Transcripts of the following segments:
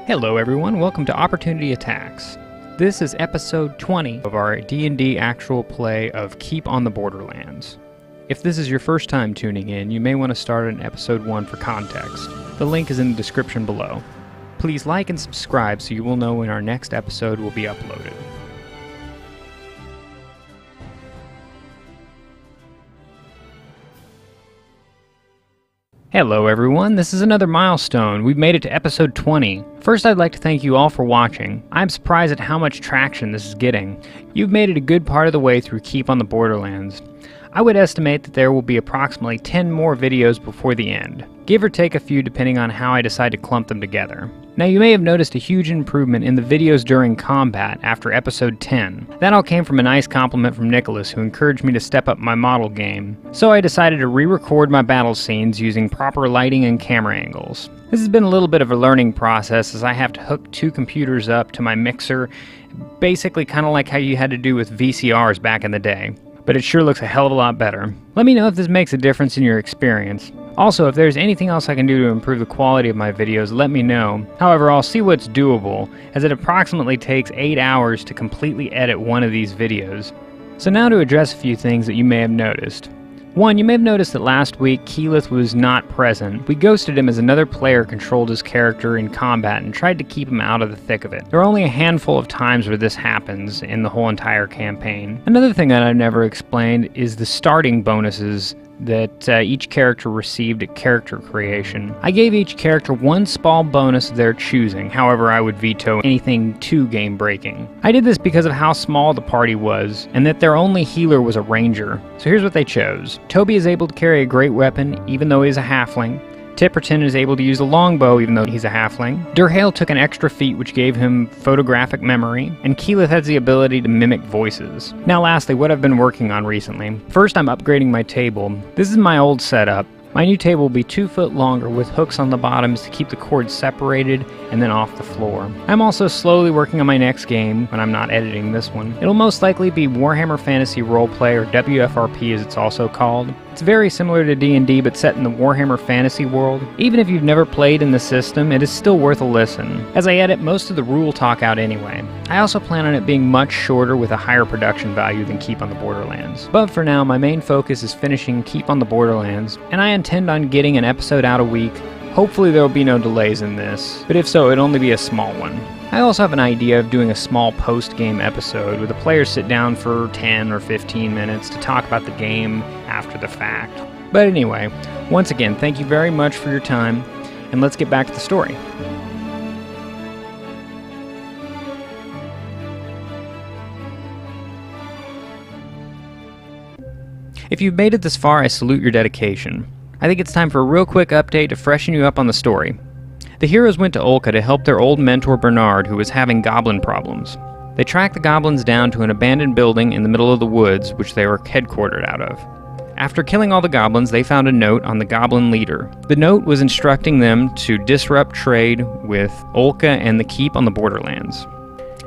Hello everyone, welcome to Opportunity Attacks. This is episode 20 of our D&D actual play of Keep on the Borderlands. If this is your first time tuning in, you may want to start in episode 1 for context. The link is in the description below. Please like and subscribe so you will know when our next episode will be uploaded. Hello everyone, this is another milestone. We've made it to episode 20. First, I'd like to thank you all for watching. I'm surprised at how much traction this is getting. You've made it a good part of the way through Keep on the Borderlands. I would estimate that there will be approximately 10 more videos before the end, give or take a few depending on how I decide to clump them together. Now you may have noticed a huge improvement in the videos during combat after episode 10. That all came from a nice compliment from Nicholas, who encouraged me to step up my model game. So I decided to re-record my battle scenes using proper lighting and camera angles. This has been a little bit of a learning process as I have to hook 2 computers up to my mixer, basically kind of like how you had to do with VCRs back in the day. But it sure looks a hell of a lot better. Let me know if this makes a difference in your experience. Also, if there's anything else I can do to improve the quality of my videos, let me know. However, I'll see what's doable, as it approximately takes 8 hours to completely edit one of these videos. So now to address a few things that you may have noticed. 1, you may have noticed that last week Keyleth was not present. We ghosted him as another player controlled his character in combat and tried to keep him out of the thick of it. There are only a handful of times where this happens in the whole entire campaign. Another thing that I've never explained is the starting bonuses that each character received at character creation. I gave each character 1 small bonus of their choosing, however I would veto anything too game breaking. I did this because of how small the party was, and that their only healer was a ranger. So here's what they chose. Toby is able to carry a great weapon, even though he's a halfling. Tipperton is able to use a longbow even though he's a halfling. Durhale took an extra feat which gave him photographic memory, and Keyleth has the ability to mimic voices. Now lastly, what I've been working on recently. First, I'm upgrading my table. This is my old setup. My new table will be 2 foot longer with hooks on the bottoms to keep the cords separated and then off the floor. I'm also slowly working on my next game when I'm not editing this one. It'll most likely be Warhammer Fantasy Roleplay, or WFRP as it's also called. It's very similar to D&D but set in the Warhammer Fantasy world. Even if you've never played in the system, it is still worth a listen, as I edit most of the rule talk out anyway. I also plan on it being much shorter with a higher production value than Keep on the Borderlands. But for now, my main focus is finishing Keep on the Borderlands, and I intend on getting an episode out a week. Hopefully there will be no delays in this, but if so, it'll only be a small one. I also have an idea of doing a small post-game episode where the players sit down for 10 or 15 minutes to talk about the game after the fact. But anyway, once again, thank you very much for your time, and let's get back to the story. If you've made it this far, I salute your dedication. I think it's time for a real quick update to freshen you up on the story. The heroes went to Olka to help their old mentor Bernard, who was having goblin problems. They tracked the goblins down to an abandoned building in the middle of the woods, which they were headquartered out of. After killing all the goblins, they found a note on the goblin leader. The note was instructing them to disrupt trade with Olka and the Keep on the Borderlands.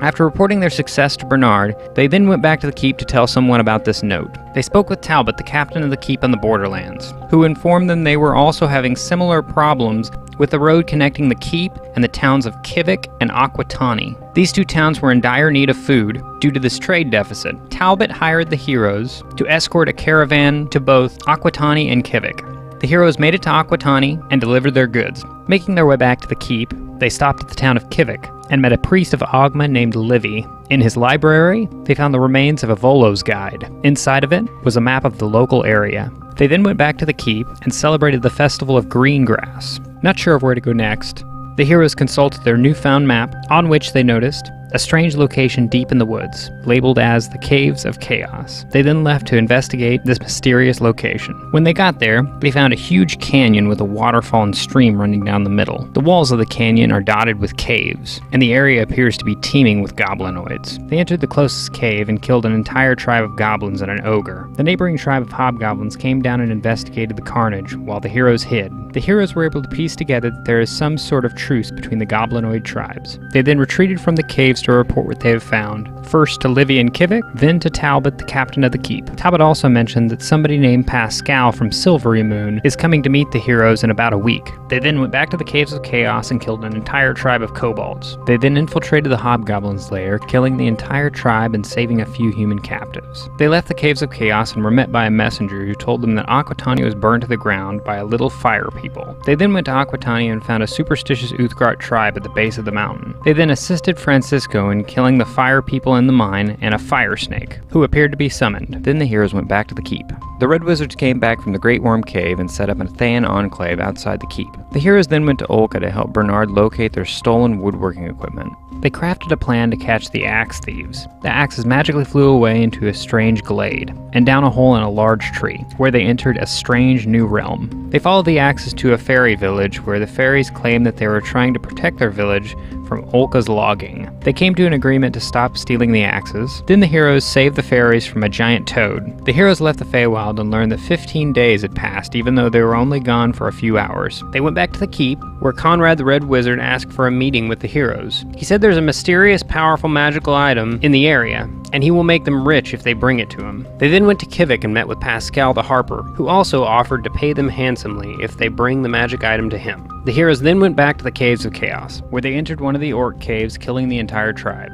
After reporting their success to Bernard, they then went back to the Keep to tell someone about this note. They spoke with Talbot, the captain of the Keep on the Borderlands, who informed them they were also having similar problems with the road connecting the Keep and the towns of Kvothe and Aquitani. These 2 towns were in dire need of food due to this trade deficit. Talbot hired the heroes to escort a caravan to both Aquitani and Kvothe. The heroes made it to Aquitani and delivered their goods. Making their way back to the Keep, they stopped at the town of Kvothe and met a priest of Ogma named Livy. In his library, they found the remains of a Volo's guide. Inside of it was a map of the local area. They then went back to the Keep and celebrated the festival of green grass. Not sure of where to go next, the heroes consulted their newfound map, on which they noticed a strange location deep in the woods, labeled as the Caves of Chaos. They then left to investigate this mysterious location. When they got there, they found a huge canyon with a waterfall and stream running down the middle. The walls of the canyon are dotted with caves, and the area appears to be teeming with goblinoids. They entered the closest cave and killed an entire tribe of goblins and an ogre. The neighboring tribe of hobgoblins came down and investigated the carnage, while the heroes hid. The heroes were able to piece together that there is some sort of truce between the goblinoid tribes. They then retreated from the caves caves to report what they have found. First to Livy and Kivik, then to Talbot, the captain of the keep. Talbot also mentioned that somebody named Pascal from Silvery Moon is coming to meet the heroes in about a week. They then went back to the Caves of Chaos and killed an entire tribe of kobolds. They then infiltrated the Hobgoblin's lair, killing the entire tribe and saving a few human captives. They left the Caves of Chaos and were met by a messenger who told them that Aquitania was burned to the ground by a little fire people. They then went to Aquitania and found a superstitious Uthgard tribe at the base of the mountain. They then assisted Francisco in killing the fire people in the mine and a fire snake, who appeared to be summoned. Then the heroes went back to the keep. The Red Wizards came back from the Great Worm Cave and set up a Thayan enclave outside the keep. The heroes then went to Olka to help Bernard locate their stolen woodworking equipment. They crafted a plan to catch the axe thieves. The axes magically flew away into a strange glade, and down a hole in a large tree, where they entered a strange new realm. They followed the axes to a fairy village, where the fairies claimed that they were trying to protect their village from Olka's logging. They came to an agreement to stop stealing the axes. Then the heroes saved the fairies from a giant toad. The heroes left the Feywild and learned that 15 days had passed, even though they were only gone for a few hours. They went back to the keep, where Conrad the Red Wizard asked for a meeting with the heroes. He said there's a mysterious, powerful magical item in the area, and he will make them rich if they bring it to him. They then went to Kivik and met with Pascal the Harper, who also offered to pay them handsomely if they bring the magic item to him. The heroes then went back to the Caves of Chaos, where they entered one of the orc caves, killing the entire tribe.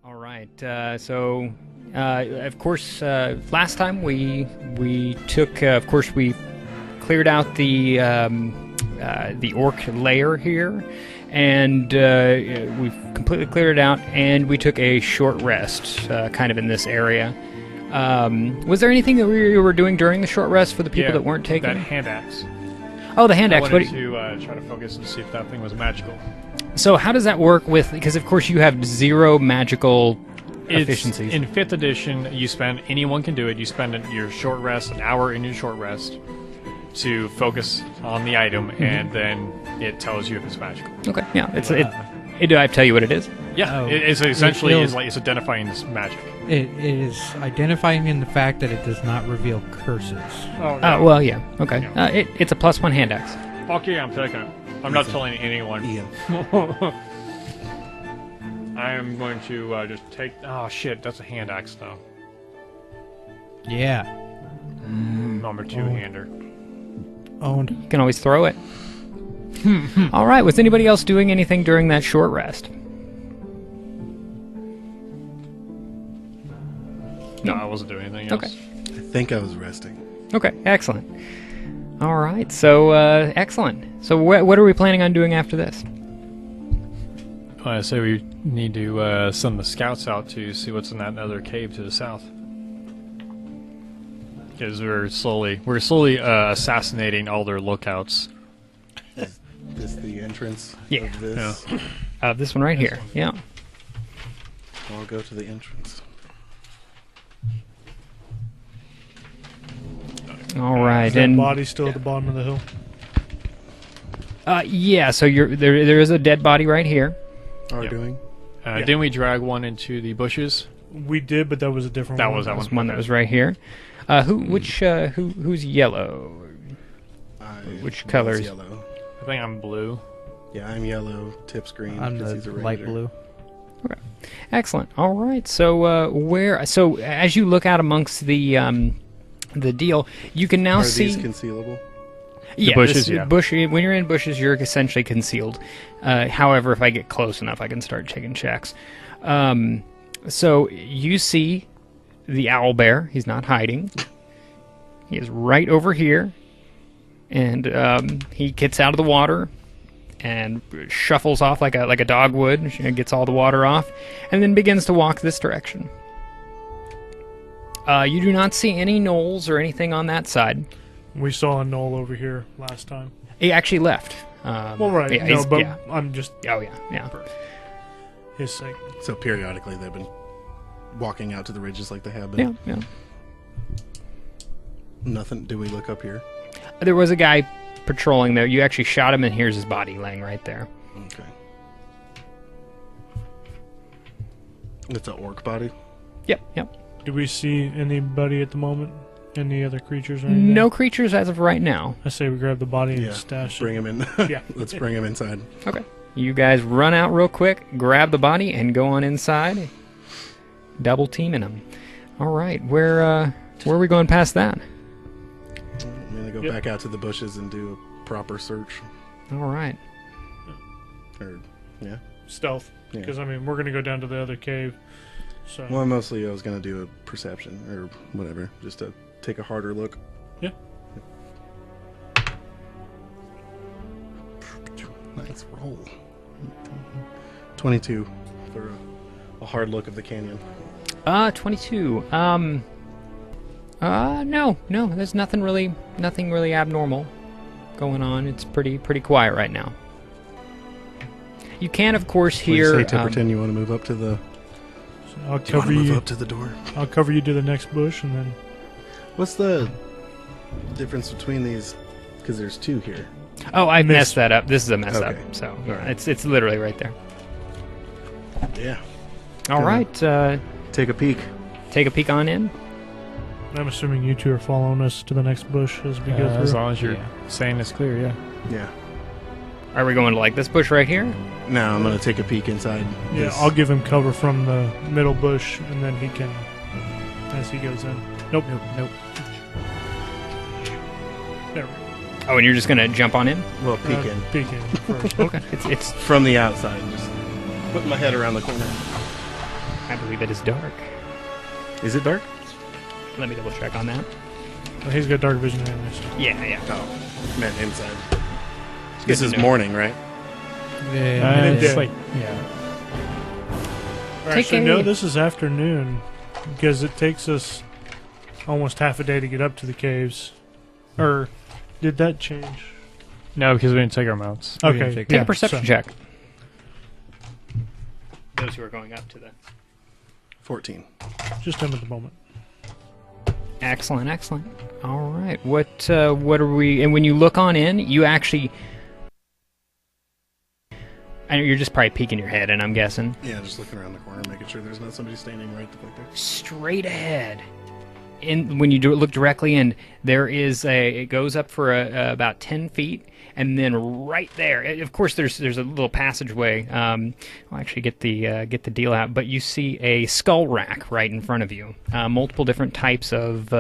Alright, of course, last time we took, of course, we cleared out the orc lair here, and we've completely cleared it out, and we took a short rest, kind of in this area. Was there anything that we were doing during the short rest for the people that weren't taking? That hand axe. Oh, the hand axe. I wanted to try to focus and see if that thing was magical. So how does that work with, because of course you have 0 magical efficiencies. In 5th edition, anyone can do it, you spend your short rest, an hour in your short rest, to focus on the item, and then it tells you if it's magical. Okay, yeah. Do I tell you what it is? Yeah, it's essentially it's identifying this magic. It is identifying in the fact that it does not reveal curses. Oh, no. Well, yeah. Okay. Yeah. It's a +1 hand axe. Okay, I'm taking it. I'm not telling anyone. Ian. I am going to just take... Oh, shit, that's a hand axe, though. Yeah. Number 2-hander. Owned. You can always throw it. All right. Was anybody else doing anything during that short rest? No, I wasn't doing anything else. Okay. I think I was resting. Okay, excellent. All right, so excellent. So what are we planning on doing after this? I say we need to send the scouts out to see what's in that other cave to the south. Because we're slowly assassinating all their lookouts. Is this the entrance of this? Yeah. This one right here. Yeah. I'll go to the entrance. All right, Is that body still at the bottom of the hill? Yeah. So there is a dead body right here. Are we doing? Didn't we drag one into the bushes? We did, but that was a different one. That was that One that was right here. Who's yellow? Which colors? Yellow. I think I'm blue. Yeah, I'm yellow. Tip's green. I'm because he's a the light ranger. blue. Okay. Excellent. All right. So So as you look out amongst the deal, you can now Are see these concealable? Yeah, bushes, yeah. When you're in bushes, you're essentially concealed. However, if I get close enough, I can start taking checks. So you see the owlbear. He's not hiding. He is right over here, and he gets out of the water and shuffles off like a dog would, and gets all the water off, and then begins to walk this direction. You do not see any gnolls or anything on that side. We saw a gnoll over here last time. He actually left. Well, right. Yeah, no, but yeah. I'm just Oh, yeah. for his sake. So periodically they've been walking out to the ridges like they have been. Yeah. Nothing. Do we look up here? There was a guy patrolling there. You actually shot him, and here's his body laying right there. Okay. It's an orc body? Yep. Do we see anybody at the moment? Any other creatures or anything? No creatures as of right now. I say we grab the body and Yeah. stash Bring it. him in. Yeah. Let's bring him inside. Okay. You guys run out real quick, grab the body, and go on inside. Double teaming them. All right, where are we going past that? I'm gonna go back out to the bushes and do a proper search. All right. Or, yeah. Stealth. Yeah. Because, I mean, we're going to go down to the other cave. So. Well, mostly I was gonna do a perception or whatever, just to take a harder look. Yeah. Nice roll. 22 for a hard look of the canyon. 22. No, there's nothing really abnormal going on. It's pretty quiet right now. You can, of course, hear. What do you say, Tipperton? You want to move up to the? I'll Do you want cover to move you. up to the door? I'll cover you to the next bush, and then. What's the difference between these? Because there's two here. Oh, I messed that up. This is a mess Okay. up. So yeah, Alright. it's literally right there. Yeah. All right. Take a peek. Take a peek on in. I'm assuming you two are following us to the next bush as we go As through. long as you're saying it's clear, yeah. Yeah. Are we going to like this bush right here? Now I'm gonna take a peek inside. Yeah, this. I'll give him cover from the middle bush, and then he can, as he goes in. Nope. Nope. There we Oh, and you're just gonna jump on in? Well, go. peek in Peek in first. Okay. It's. from the outside. Just put my head around the corner. I believe it is dark. Is it dark? Let me double check on that. Well, he's got dark vision anyways. Yeah. Oh, meant inside. It's This good is to know. morning, right? And it's it like, yeah. Or Take actually, a- no, this is afternoon, because it takes us almost half a day to get up to the caves. Or did that change? No, because we didn't take our mounts. We didn't Okay, take- Take yeah, a perception so- check. Those who are going up to the. 14. Just him at the moment. Excellent. All right. What are we? And when you look on in, you actually. I know you're just probably peeking your head, and I'm guessing Yeah, just looking around the corner, making sure there's not somebody standing right there. straight ahead. And when you look directly in, there is it goes up for about 10 feet, and then right there, of course, there's a little passageway. I'll actually get the deal out, but you see a skull rack right in front of you. Multiple different types of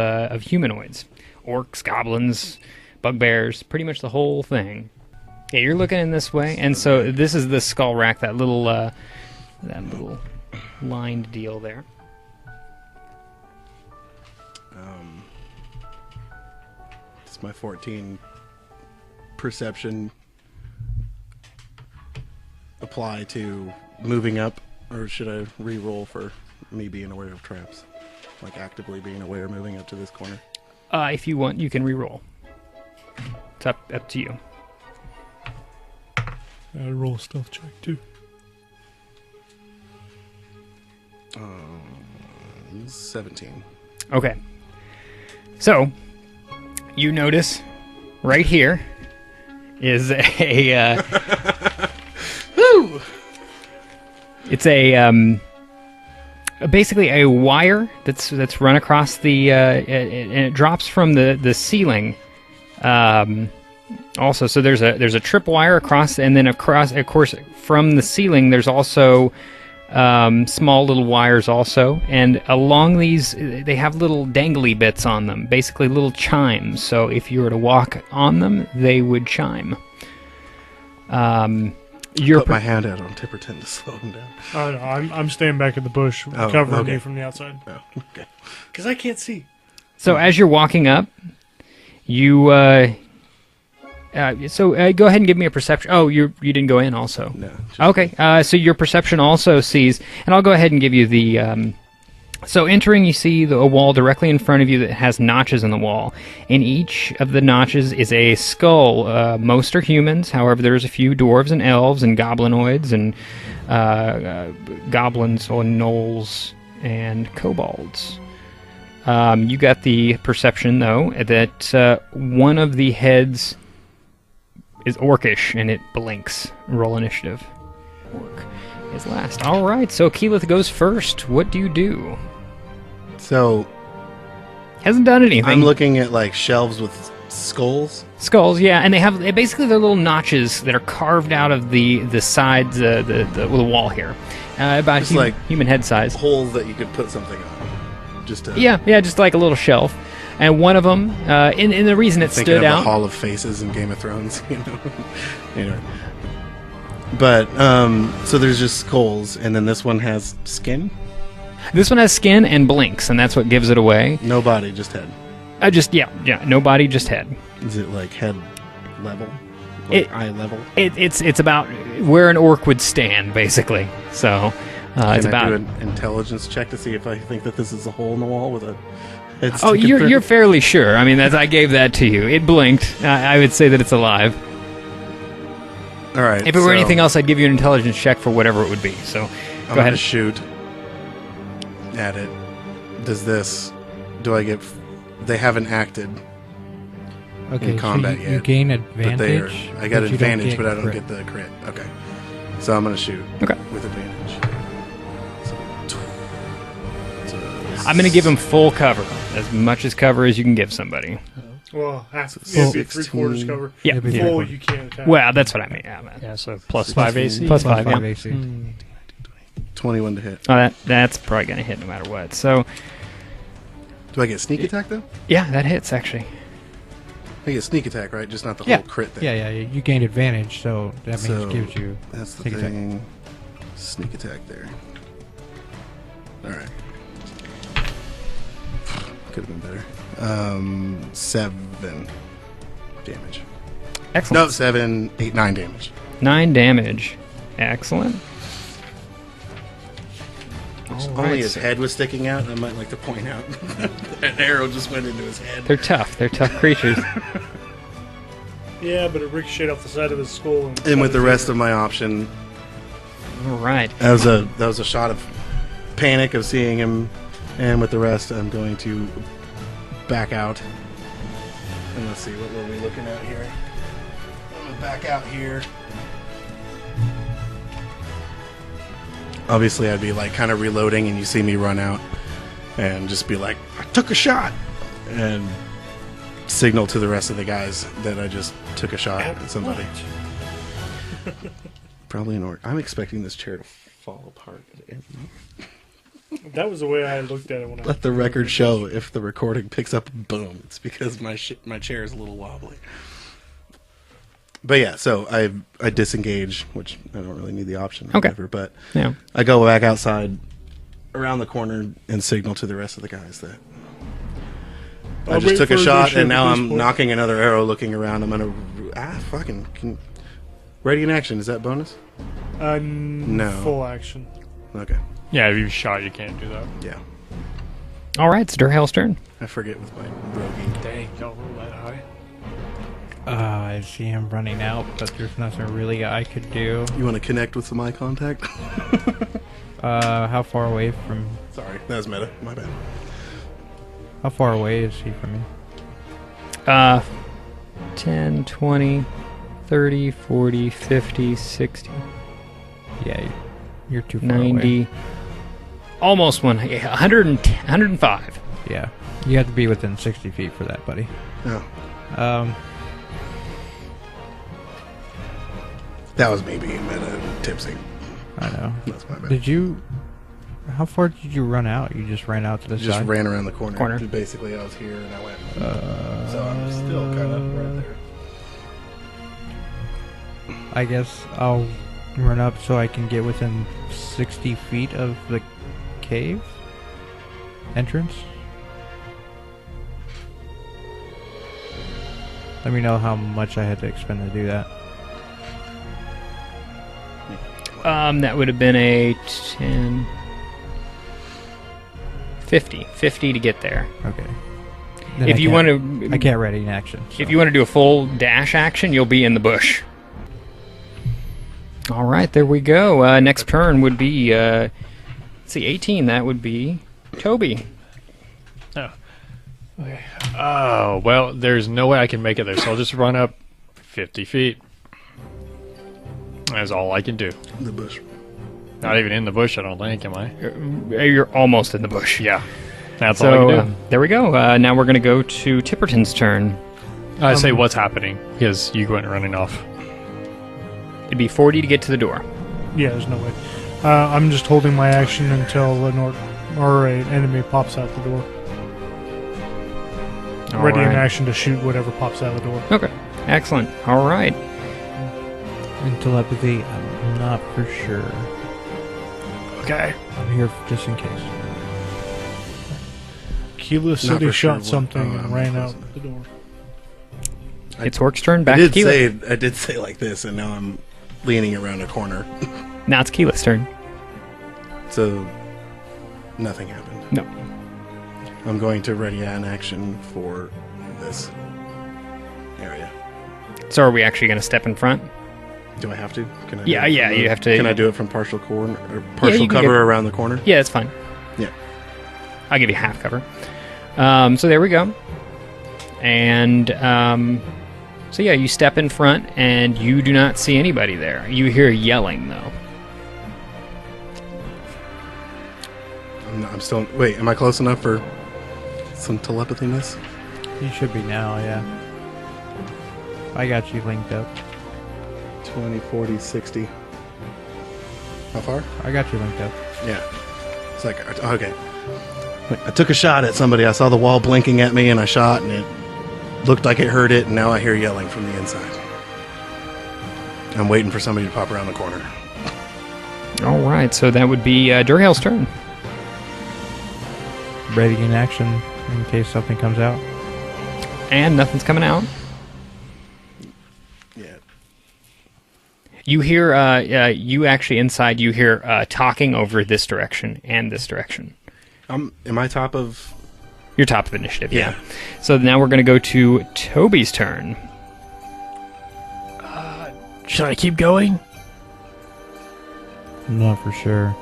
humanoids, orcs, goblins, bugbears, pretty much the whole thing. Yeah, you're looking in this way, and so this is the skull rack, that little lined deal there. It's my 14 perception apply to moving up, or should I re-roll for me being aware of traps? Like actively being aware, moving up to this corner? If you want, you can re-roll. It's up to you. Roll a stealth check, too. 17. Okay. So, you notice right here is a it's a basically a wire that's run across the and it drops from the ceiling. Also, so there's a trip wire across, and then across, of course, from the ceiling there's also small little wires also, and along these they have little dangly bits on them, basically little chimes. So if you were to walk on them, they would chime. Put my hand out on Tipperton to slow him down. Oh, no, I'm staying back in the bush, Oh, covering okay. you from the outside. Oh, okay. Because I can't see. So as you're walking up, you go ahead and give me a perception. Oh, you didn't go in also. No. Just Okay, so your perception also sees, and I'll go ahead and give you the. So entering, you see a wall directly in front of you that has notches in the wall. In each of the notches is a skull. Most are humans, however, there's a few dwarves and elves and goblinoids and goblins or gnolls and kobolds. You got the perception, though, that one of the heads is orcish, and it blinks. Roll initiative. Orc is last. All right, so Keyleth goes first. What do you do? So Hasn't done anything. I'm looking at like shelves with Skulls? Skulls, yeah, and they basically they're little notches that are carved out of the sides, the wall here, about Just like human head size. Holes that you could put something on. Just to Yeah, just like a little shelf. And one of them, and the reason it thinking stood of out. the Hall of Faces in Game of Thrones, you know. Anyway. But so there's just skulls, and then this one has skin. This one has skin and blinks, and that's what gives it away. No body, just head. No body, just head. Is it like head level? Like eye level? It's about where an orc would stand, basically. So it's Can I about. do an intelligence check to see if I think that this is a hole in the wall with a head Oh, sticking through? you're fairly sure. I mean, I gave that to you. It blinked. I would say that it's alive. All right. If it were anything else, I'd give you an intelligence check for whatever it would be. So I'm go ahead. gonna shoot at it. Do I get? They haven't acted. Okay, in combat so yet, you gain But they are. advantage. I got but you don't advantage, get but I don't crit. get the crit. Okay. So I'm gonna shoot. Okay. With advantage. I'm going to give him full cover, as much as cover as you can give somebody. Well, half, So it'd be 16. 3/4 cover. Yeah. It'd be yeah. Full, you can't attack. Well, that's what I mean. Yeah, man. Yeah, so plus 5 AC. Plus Plus 5, 5 yeah. AC. 21 to hit. Oh, that's probably going to hit no matter what. So, Do I get sneak attack though? yeah, that hits, actually. I get sneak attack, right? Just not the Yeah. whole crit thing. Yeah, you gain advantage, so that means So, it gives you. That's the sneak attack. thing. Sneak attack there. All right. Could have been better. 7 damage. Excellent. No, 7, 8, 9 damage. 9 damage. Excellent. If All only right, his so- head was sticking out, I might like to point out that arrow just went into his head. They're tough. They're tough creatures. Yeah, but it ricocheted off the side of his skull. And with the rest of my option, All right. that was a shot of panic of seeing him, and with the rest, I'm going to back out. And let's see, what were we looking at here? I'm gonna back out here. Obviously, I'd be like kind of reloading, and you see me run out, and just be like, "I took a shot," and signal to the rest of the guys that I just took a shot at somebody. Probably an orc. I'm expecting this chair to fall apart. That was the way I looked at it when I Let the record show if the recording picks up. Boom! It's because my chair is a little wobbly. But yeah, so I disengage, which I don't really need the option. Or Okay. whatever, but Yeah. I go back outside, around the corner, and signal to the rest of the guys that I I'll just wait took for a the shot, ship and now at this I'm point. knocking another arrow, looking around. I'm gonna ready in action. Is that bonus? No. Full action. Okay. Yeah, if you shot, you can't do that. Yeah. All right, it's Durhal's turn. I forget with my roguey. Dang, y'all roll that high. I see him running out, but there's nothing really I could do. You want to connect with some eye contact? How far away from? Sorry, that was meta. My bad. How far away is he from me? 10, 20, 30, 40, 50, 60, Yeah, you're too far away. 90. Almost 110, 105. Yeah, you have to be within 60 feet for that, buddy. Oh, that was me being meta tipsy. I know. That's my bad. Did you? How far did you run out? You just ran out to the Just side. ran around the corner. Corner. Basically, I was here and I went. So I'm still kind of right there. I guess I'll run up so I can get within 60 feet of the cave entrance. Let me know how much I had to expend to do that. That would have been a 10, 50 to get there. Okay. Then If I you can't- want to, I can't ready in action. So. if you want to do a full dash action, you'll be in the bush. All right, there we go. Next turn would be, let's see, 18. That would be Toby. Oh, well, there's no way I can make it there, so I'll just run up 50 feet. That's all I can do. The bush. Not even in the bush, I don't think, am I? You're almost in the bush. Yeah. That's all I So can do. there we go. Now we're going to go to Tipperton's turn. I say what's happening because you went running off. It'd be 40 to get to the door. Yeah, there's no way. I'm just holding my action until an enemy pops out the door. All Ready in right. action to shoot whatever pops out the door. Okay, excellent. All right. In telepathy, I'm not for sure. Okay. I'm here just in case. Keyless Not City for sure shot what- something oh, and I'm ran not out close the door. It's Orc's turn. I Back to did Keyless. say I did say like this, and now I'm leaning around a corner, Now it's Keyless' turn. so nothing happened. No. I'm going to ready an action for this area. So are we actually going to step in front? Do I have to? Can I? do Yeah, it yeah, from you have to- Can I do it from partial corner or partial you can cover get- around the corner? Yeah, that's fine. Yeah. I'll give you half cover. So there we go. And so yeah, you step in front and you do not see anybody there. You hear yelling though. I'm still. Wait, am I close enough for some telepathiness? You should be now, yeah. I got you linked up. 20, 40, 60. How far? I got you linked up. Yeah. It's like, okay. I took a shot at somebody. I saw the wall blinking at me, and I shot, and it looked like it hurt it, and now I hear yelling from the inside. I'm waiting for somebody to pop around the corner. All right, so that would be Durhal's turn. Ready in action in case something comes out. And nothing's coming out. Yeah. You hear, you actually inside, you hear talking over this direction and this direction. Am I top of... You're top of initiative, yeah. Yeah. So now we're going to go to Toby's turn. Should I keep going? Not for sure.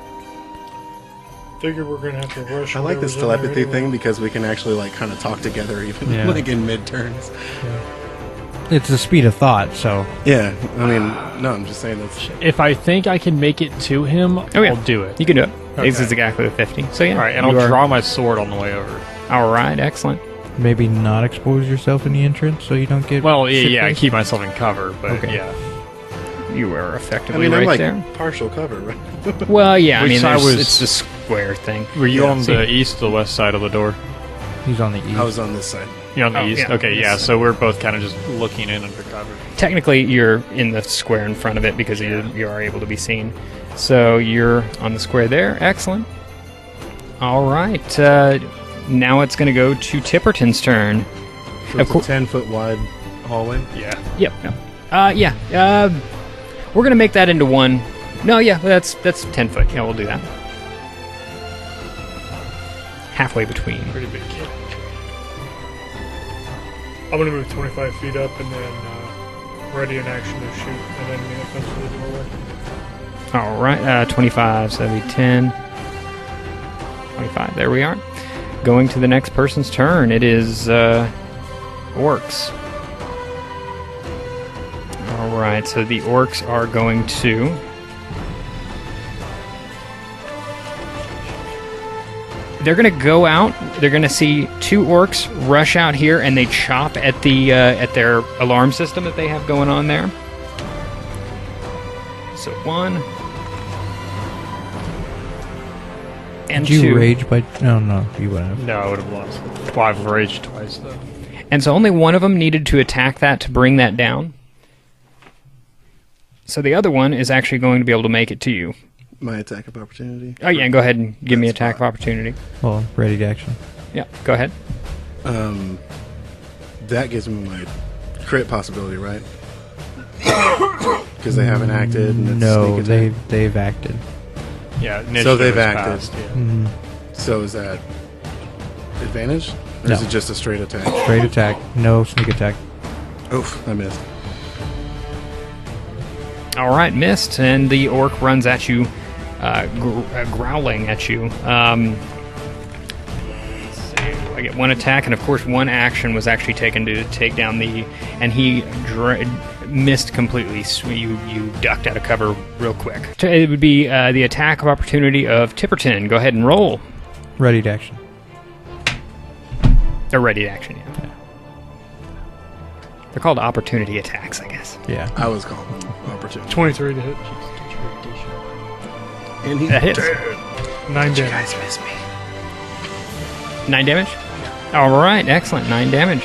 Figure we're gonna have to rush. I like this whatever's in telepathy there thing anyway. because we can actually, like, kind of talk together even, Yeah. like, in mid-turns. It's the speed of thought, so Yeah. I mean, no, I'm just saying that's... If I think I can make it to him, yeah. I'll do it. You can do it. Okay. This is exactly the 50. So yeah. All right, and you I'll are- draw my sword on the way over. All right, excellent. maybe not expose yourself in the entrance so you don't get. Well, yeah, I shit-faced? keep myself in cover, but Okay. yeah. You were I effectively mean, right I'm, like, there. partial cover, right? Well, yeah, Which I mean, side was- it's the square thing. Were you Yeah, on see. the east or the west side of the door? He's on the east. I was on this side. You're on the Oh, east? yeah. Okay, yeah, This so we're both kind of just looking in under cover. Technically, you're in the square in front of it because you are able to be seen. So you're on the square there. Excellent. All right. Now it's going to go to Tipperton's turn. So Of it's a course. 10-foot wide hallway. Yeah. Yep. Yeah. We're going to make that into one. No, yeah, that's 10 foot. Yeah, we'll do that. Halfway between. Pretty big kid. I'm gonna move 25 feet up and then ready in action to shoot an enemy that comes to the doorway. All right. 25, so that'd be 10. 25. There we are. Going to the next person's turn. It is orcs. All right. So the orcs are going to. They're going to go out. They're going to see two orcs rush out here, and they chop at the at their alarm system that they have going on there. So one. And Did you two. rage by? No, you wouldn't have. No, I would have lost. Well, I've raged twice, though. And so only one of them needed to attack that to bring that down. So the other one is actually going to be able to make it to you. My attack of opportunity. Oh yeah, go ahead and give me That's attack of fine. opportunity. Well, ready to action. Yeah, go ahead. That gives me my crit possibility, right? Because they haven't acted. And it's No, sneak attack. they've acted. Yeah, initiative So they've is acted. passed, yeah. Mm, So is that advantage? Or No. is it just a straight attack? straight attack, no sneak attack. Oof, I missed. All right, missed, and the orc runs at you, growling at you. Let's see, I get one attack, and of course, one action was actually taken to take down the, and he missed completely. So you ducked out of cover real quick. It would be the attack of opportunity of Tipperton. Go ahead and roll. Ready to action. Or ready to action, yeah. They're called opportunity attacks, I guess. Yeah. I was calling him opportunity. 23 to hit. And he's That hits. dead. 9 You damage. guys miss me. 9 damage? All right, excellent. 9 damage.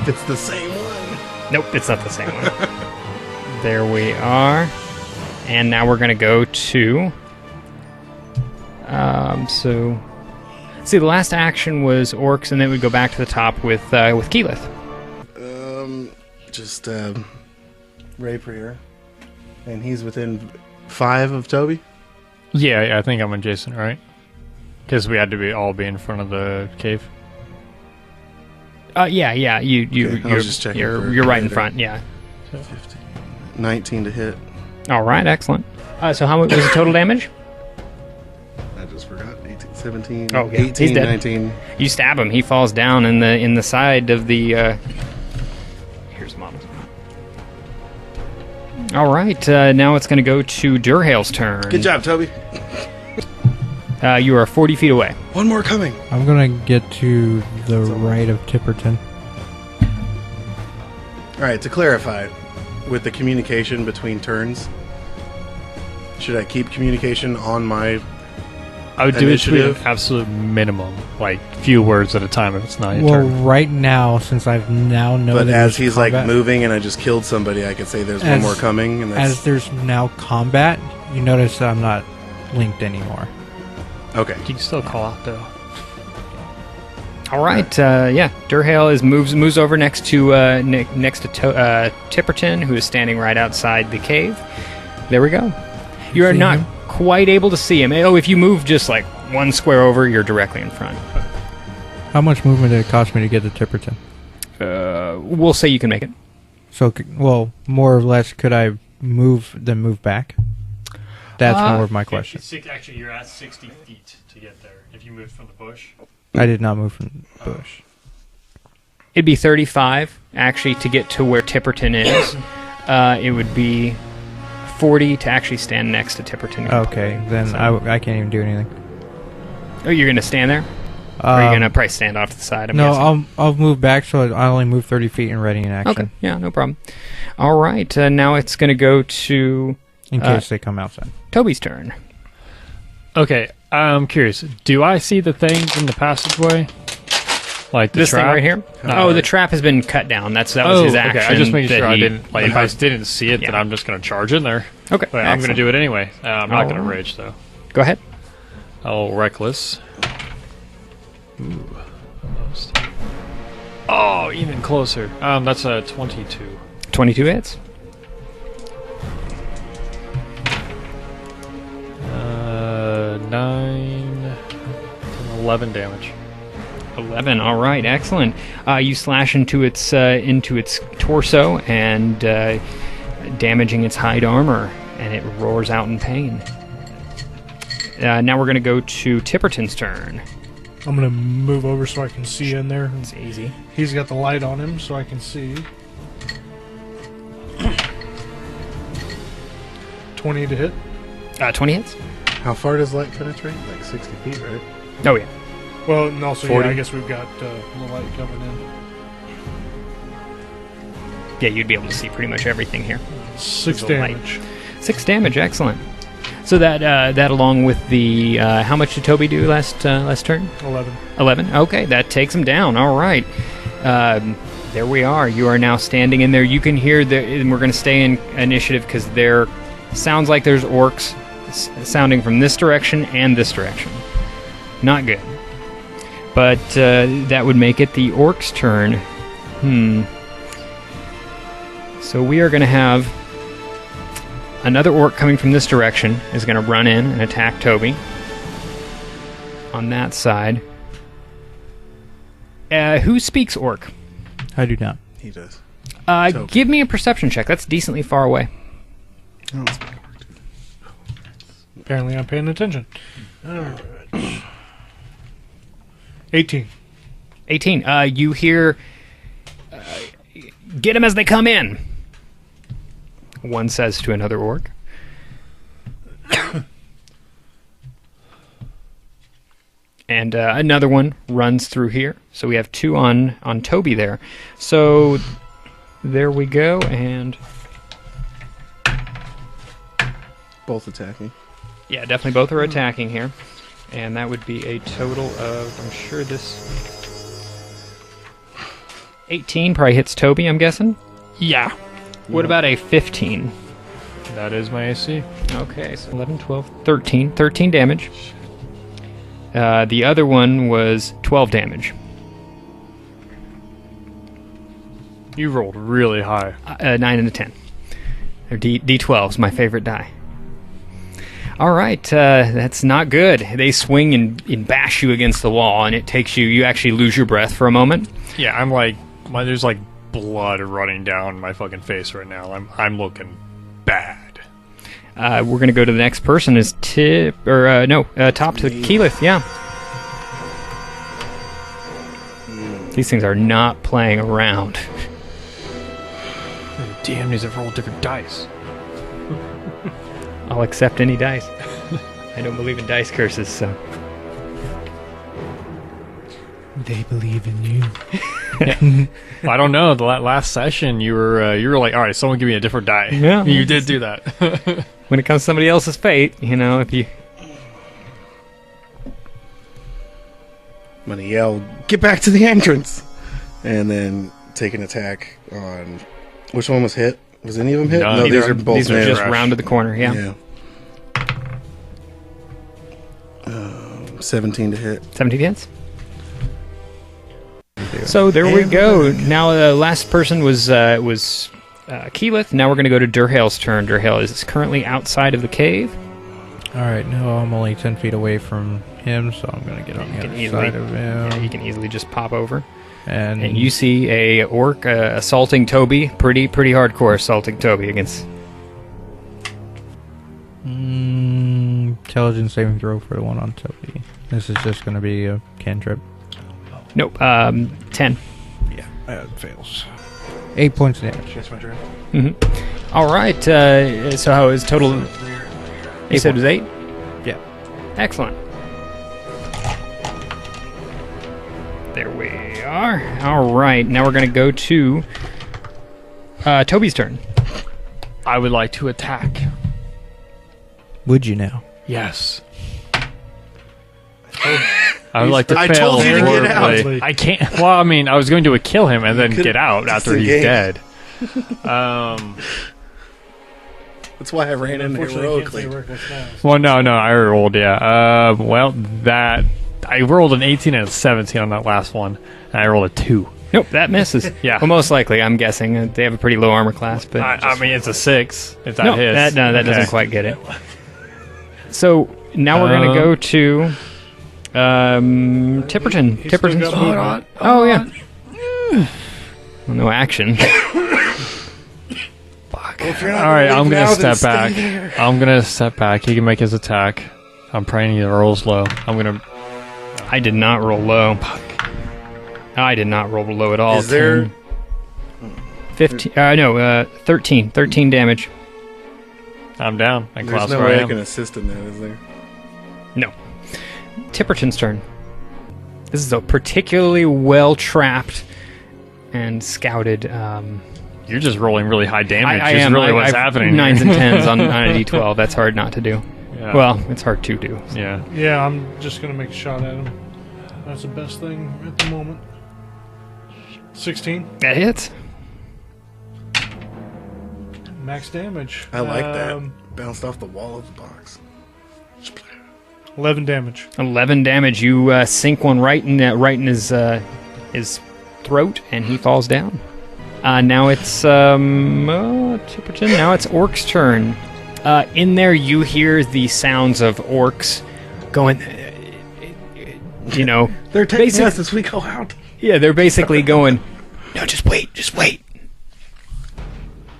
It's the same one. Nope, it's not the same one. There we are. And now we're going to go to... so... See, the last action was orcs, and then we'd go back to the top with Keyleth. Just Rapier. And he's within 5 of Toby? Yeah, I think I'm adjacent, right? Because we had to all be in front of the cave. Yeah. Okay, I was just checking for you're right in commander. front. Yeah. 15. 19 to hit. All right, excellent. So how much was the total damage? I just forgot. 18, 17, Oh, yeah. 18, He's dead. 19. You stab him. He falls down in the side of the. Here's models. All right. Now it's going to go to Durhale's turn. Good job, Toby. You are 40 feet away. One more coming. I'm gonna get to the right of Tipperton. All right, to clarify, with the communication between turns, should I keep communication on my... I would do it to Initiative? an absolute minimum, like few words at a time if it's not your Well, turn. right now, since I've now know But that as there's he's combat, like moving and I just killed somebody, I could say there's one As- more coming. And that's... as there's now combat, you notice that I'm not linked anymore. Okay. You can still call out though. All right. Yeah. Durhale moves over next to Tipperton, who is standing right outside the cave. There we go. You are see not him? quite able to see him. Oh, if you move just like one square over, you're directly in front. How much movement did it cost me to get to Tipperton? We'll say you can make it. So, well, more or less, could I move then move back? That's more of my question. Actually, you're at 60 feet to get there. If you move from the bush. I did not move from the bush. It'd be 35 actually to get to where Tipperton is. It would be 40 to actually stand next to Tipperton. Okay, then So- I can't even do anything. Oh, you're gonna stand there? Or are you gonna probably stand off to the side? I'm No, guessing? I'll move back so I only move 30 feet and ready in action. Okay, yeah, no problem. All right, now it's gonna go to In case they come outside. Toby's turn. Okay, I'm curious. Do I see the things in the passageway? Like the This trap? thing right here? No. Oh, the trap has been cut down. that was his action. Okay, I just making that sure I he- didn't. Like, if I didn't see it, then Yeah. I'm just gonna charge in there. Okay, But I'm gonna excellent. do it anyway. I'm not gonna Alright. rage though. Go ahead. Oh, reckless. Ooh, almost. Oh, even closer. That's a 22. 22 hits. 9, 11 damage. 11. All right, excellent. You slash into its torso and damaging its hide armor, and it roars out in pain. Now we're going to go to Tipperton's turn. I'm gonna move over so I can see in there. It's easy. He's got the light on him so I can see. 20 to hit. 20 hits. How far does light penetrate? Like 60 feet, right? Oh yeah. Well, and also, 40. yeah, I guess we've got the light coming in. Yeah, you'd be able to see pretty much everything here. 6 The light. damage. 6 damage, excellent. So that along with the how much did Toby do last turn? 11. 11. Okay, that takes him down. All right. There we are. You are now standing in there. You can hear and we're going to stay in initiative because there sounds like there's orcs sounding from this direction and this direction. Not good. But that would make it the orcs' turn. So we are going to have another orc coming from this direction is going to run in and attack Toby on that side. Who speaks orc? I do not. He does. Give me a perception check. That's decently far away. I don't speak orc. Apparently, I'm paying attention. Alright. 18. 18. You hear, get them as they come in. One says to another orc. And another one runs through here. So we have 2 on Toby there. So There we go, and Both attacking. yeah, definitely both are attacking here. And that would be a total of, I'm sure this... 18 probably hits Toby, I'm guessing? Yeah. What about a 15? That is my AC. Okay, so 11, 12, 13. 13 damage. The other one was 12 damage. You rolled really high. 9 and a 10. They're D12's my favorite die. All right, that's not good. They swing and bash you against the wall, and it takes you actually lose your breath for a moment. Yeah, I'm like, there's like blood running down my fucking face right now. I'm looking bad. We're going to go to the next person is top to Keyleth, yeah. These things are not playing around. Damn, these have rolled different dice. I'll accept any dice. I don't believe in dice curses, so. They believe in you. I don't know. The last session, you were like, all right, someone give me a different die. Yeah. You did do that. When it comes to somebody else's fate, if you... I'm gonna yell, "Get back to the entrance!" And then take an attack on... Which one was hit? Was any of them hit? No, No, these are both These are just nailed. rounded the corner, yeah. 17 to hit. 17 hits. So there we go. Now the last person was Keyleth. Now we're going to go to Durhale's turn. Durhale is currently outside of the cave. Alright, no, I'm only 10 feet away from him, so I'm going to get on the other side of him. Yeah, you can easily just pop over. And you see a orc assaulting Toby. Pretty hardcore assaulting Toby against... intelligence saving throw for the one on Toby. This is just going to be a cantrip. Nope, 10. Yeah, that fails. 8 points of damage. That's my turn. Mm-hmm. All right, so how is total... You said it was 8? Yeah. Excellent. There we are. All right, now we're going to go to Toby's turn. I would like to attack. Would you now? Yes. I would like to I fail told you to get out. horribly. I can't. Well, I mean, I was going to kill him and then get out after he's dead. That's why I ran in heroically. Well, no, I rolled, yeah. I rolled an 18 and a 17 on that last one, and I rolled a 2. Nope, that misses. Yeah. Well, most likely, I'm guessing. They have a pretty low armor class, but... I mean, it's a 6, if that hits. That doesn't quite get it. So, now we're going to go to... Tipperton. Tipperton's hold on. Oh, yeah. Well, no action. Fuck. Alright, I'm going to step back. I'm going to step back. He can make his attack. I'm praying he rolls low. I'm going to... I did not roll low. I did not roll low at all. Is there... 15... 13. 13 damage. I'm down. I There's collapse no where way I I am. can assist in that, is there? No. Tipperton's turn. This is a particularly well-trapped and scouted... You're just rolling really high damage. I is am. really what's I've happening. 9s and 10s on a D12. That's hard not to do. Yeah. Well, it's hard to do. Yeah. Yeah, I'm just going to make a shot at him. That's the best thing at the moment. 16. That hits. Max damage. I like that. Bounced off the wall of the box. 11 damage. 11 damage. You sink one right in his throat, and he falls down. Now it's Tipperton. Now it's Orc's turn. In there, you hear the sounds of orcs going. They're taking us as we go out. Yeah, they're basically going. No, just wait.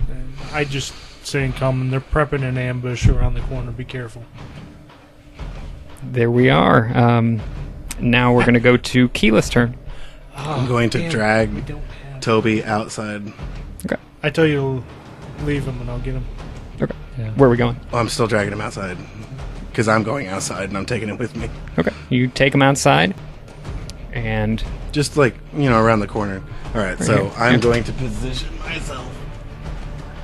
And I just say in common, they're prepping an ambush around the corner. Be careful. There we are. Now we're going to go to Keyleth's turn. I'm going to drag Toby outside. Okay. I tell you to leave him and I'll get him. Okay. Yeah. Where are we going? Oh, I'm still dragging him outside. Because I'm going outside and I'm taking him with me. Okay. You take him outside, and Just like, around the corner. All right, so here. I'm going to position myself.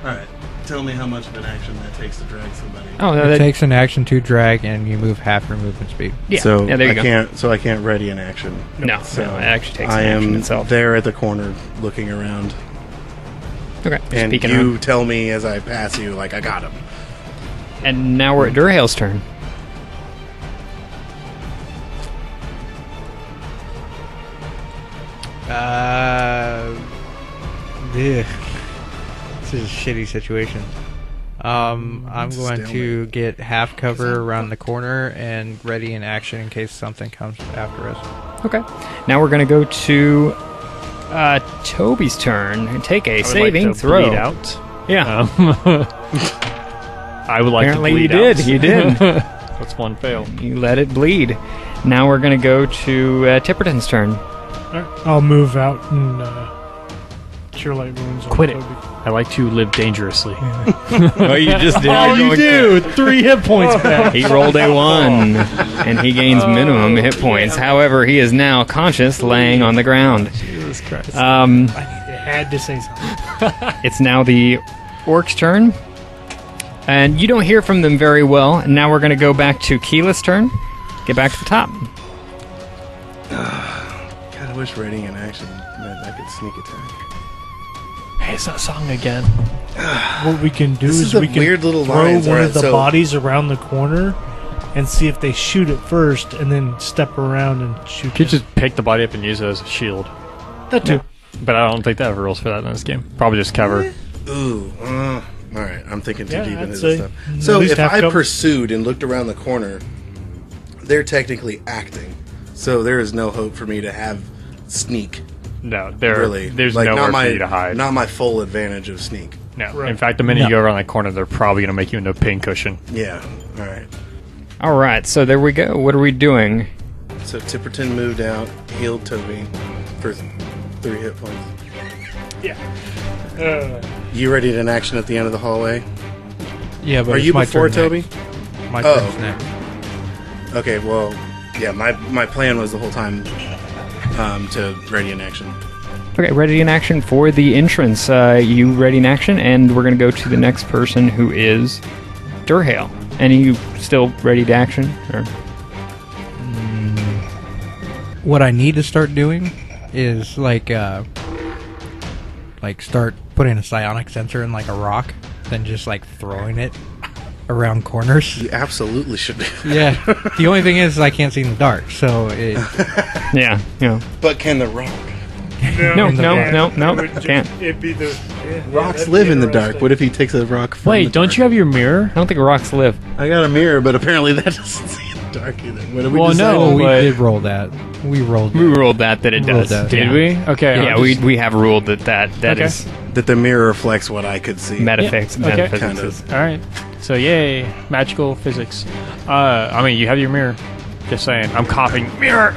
All right, tell me how much of an action that takes to drag somebody. Oh, no, It that, takes an action to drag, and you move half your movement speed. yeah. So yeah, there you I go. can't. So I can't ready an action. No, So no, it actually takes I an action am itself. there at the corner, looking around, Okay, just and peeking you around. tell me as I pass you, like I got him. And now we're at Durhale's turn. This is a shitty situation. I'm going to get half cover around the corner and ready in action in case something comes after us. Okay. Now we're going to go to Toby's turn and take a I would saving like to throw. bleed out. Yeah. I would like Apparently to you bleed did. out. You did. That's one fail. You let it bleed. Now we're going to go to Tipperton's turn. I'll move out and cure light wounds. Quit it. I like to live dangerously. Oh, you just did. Oh, you do! 3 hit points back. He rolled a 1, and he gains minimum hit points. However, he is now conscious, laying on the ground. Jesus Christ. You had to say something. It's now the orc's turn, and you don't hear from them very well. And now we're going to go back to Keela's turn. Get back to the top. God, I wish readying an action meant I could sneak attack. Hey, it's that song again. What we can do This is is the we can weird little throw lines, one alright, of the so- bodies around the corner and see if they shoot it first, and then step around and shoot. You could it. just pick the body up and use it as a shield. That too. But I don't think that ever rules for that in this game. Probably just cover. Ooh. All right, I'm thinking too Yeah, deep I'd into say this stuff. at So least if half I cover. pursued and looked around the corner, they're technically acting. So there is no hope for me to have sneak. No, Really, there's like, nowhere not my, for you to hide. Not my full advantage of sneak. No. Right. In fact, the minute No. you go around that corner, they're probably going to make you into a pincushion. Yeah. All right. All right, so there we go. What are we doing? So Tipperton moved out, healed Toby for 3 hit points. Yeah. You readied an action at the end of the hallway. Yeah, but Are it's you my before turn Toby? next. My Oh. turn's next. Okay. Well, yeah. My plan was the whole time to ready an action. Okay, ready in action for the entrance. You ready in action, and we're going to go to the next person, who is Durhale. And are you still ready to action? Or? What I need to start doing is like start putting a psionic sensor in like a rock, then just like throwing it around corners. You absolutely should be. Yeah. The only thing is I can't see in the dark, so it, Yeah, yeah. But can the rock? No, It would just- can't. It'd be the Rocks live in the dark. What if he takes a rock from the Wait, don't dark? you have your mirror? I don't think rocks live. I got a mirror, but apparently that doesn't see in the dark either. What did we Well, decide? no. oh, we but- did roll that. We rolled We that. ruled that it Ruled does. that. Did Yeah. we? Okay. Yeah, I'm just- we have ruled that Okay. is That the mirror reflects what I could see. metaphysics. Yeah, okay. Metaphysics. Kind All right. So, yay. Magical physics. I mean, you have your mirror. Just saying. I'm coughing. Mirror.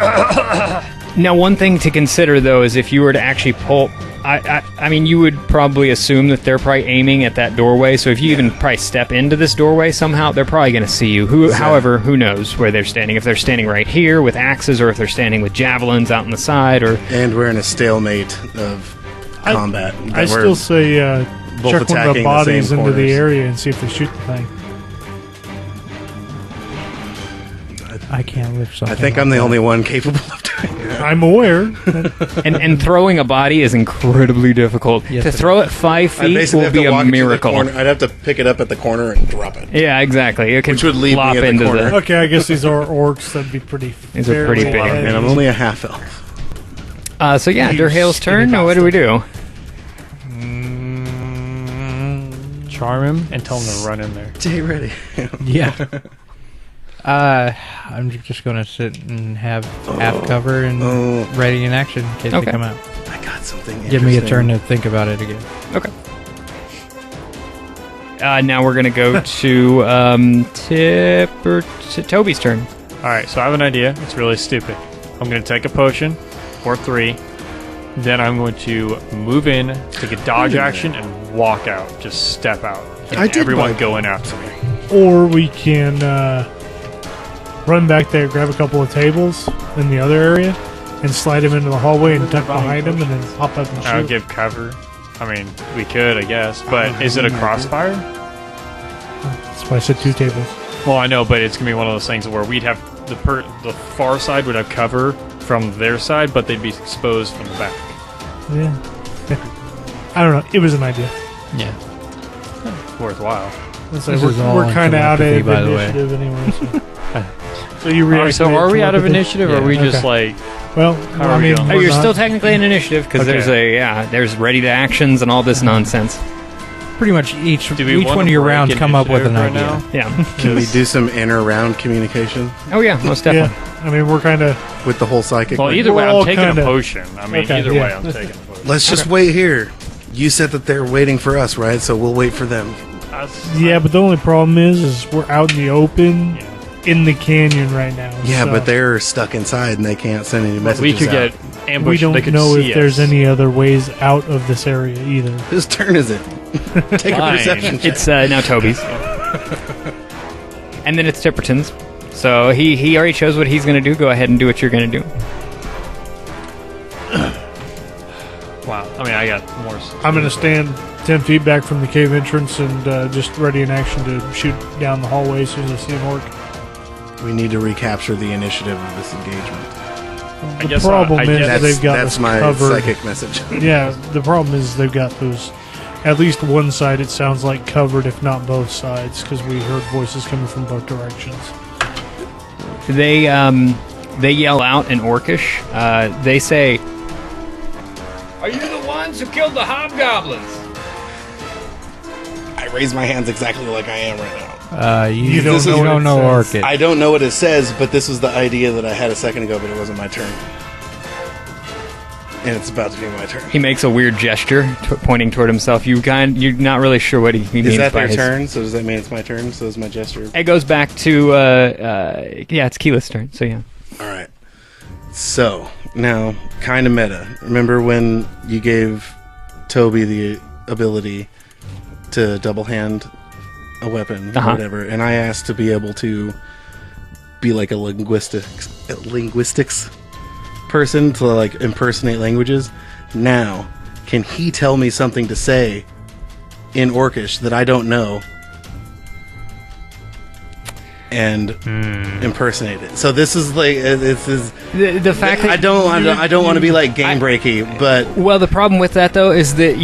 Now, one thing to consider, though, is if you were to actually pull... I mean, you would probably assume that they're probably aiming at that doorway, so if you even probably step into this doorway somehow, they're probably going to see you. However, who knows where they're standing. If they're standing right here with axes, or if they're standing with javelins out on the side, or... And we're in a stalemate of combat. I We're still say both check one of attacking the the bodies same into the corners. area and see if they shoot the thing. I can't lift something. I think like I'm the that. only one capable of doing that. I'm aware. And throwing a body is incredibly difficult. Yes, To it throw it 5 I feet basically will have be to a walk it to the miracle. corner. I'd have to pick it up at the corner and drop it. Yeah, exactly. It could Which would leave me flop at the into corner. Okay, I guess these are orcs. That'd be pretty. These are pretty fairly big. heavy. And I'm only a half elf. So yeah, You Durhale's skinny turn. What do we do? Charm him and tell him to run in there. Jay ready. Yeah. I'm just gonna sit and have half cover and ready in action in case Okay. they come out. I got something. Give me a interesting. turn to think about it again. Okay. Now we're gonna go to Toby's turn. Alright, so I have an idea. It's really stupid. I'm going to take a potion, or 3. Then I'm going to move in, take a dodge action, and walk out. Just step out. And I did everyone buy- going after me. Or we can run back there, grab a couple of tables in the other area, and slide him into the hallway and duck behind him and then pop up and shoot. I would give cover. I mean, we could, I guess. But is it a crossfire? That's why I said 2 tables. Well, I know, but it's going to be one of those things where we'd have the far side would have cover from their side, but they'd be exposed from the back. Yeah. I don't know. It was an idea. Yeah. Worthwhile. So we're kind of out of initiative anyway. So you react. So are we out of initiative, or are we just like... Well, I mean... Oh, you're still technically in initiative, because there's ready to actions and all this nonsense. Pretty much each want one of your rounds come up with an idea. Now? Yeah. Can we do some inner round communication Oh, yeah, most definitely. Yeah. I mean, we're kind of... with the whole psychic? Well, thing? either way, We're I'm all taking a kinda- potion. I mean, Okay, either yeah. way, I'm taking a potion. Let's just wait here. You said that they're waiting for us, right? So we'll wait for them. Yeah, but the only problem is we're out in the open, in the canyon right now. Yeah, so but they're stuck inside and they can't send any messages We could out. get ambushed. we They don't could know see if there's us. any other ways out of this area either. Whose turn is it? Take a Fine. perception check. It's now Toby's. And then it's Tipperton's. So he already chose what he's going to do. Go ahead and do what you're going to do. Wow. I mean, I got more. I'm going to stand 10 feet back from the cave entrance and just ready in action to shoot down the hallway as soon as I see an orc. We need to recapture the initiative of this engagement. I The guess problem I is guess they've got that's us my covered. psychic message. Yeah, the problem is they've got those. At least one side, it sounds like covered, if not both sides, because we heard voices coming from both directions. They yell out in Orcish. They say, "Are you the ones who killed the hobgoblins?" I raise my hands exactly like I am right now. You don't don't know what it know says. Orchid. I don't know what it says, but this was the idea that I had a second ago, but it wasn't my turn. And it's about to be my turn. He makes a weird gesture, pointing toward himself. You're not really sure what he means Is that by their his... turn? So does that mean it's my turn? So is my gesture? It goes back to it's Keyleth's turn. So yeah. All right. So now, kind of meta. Remember when you gave Toby the ability to double hand a weapon or whatever, and I asked to be able to be like a linguistics person to like impersonate languages. Now, can he tell me something to say in Orcish that I don't know and impersonate it? So this is like this is The fact that I don't want to be like game breaky, but well, the problem with that though is that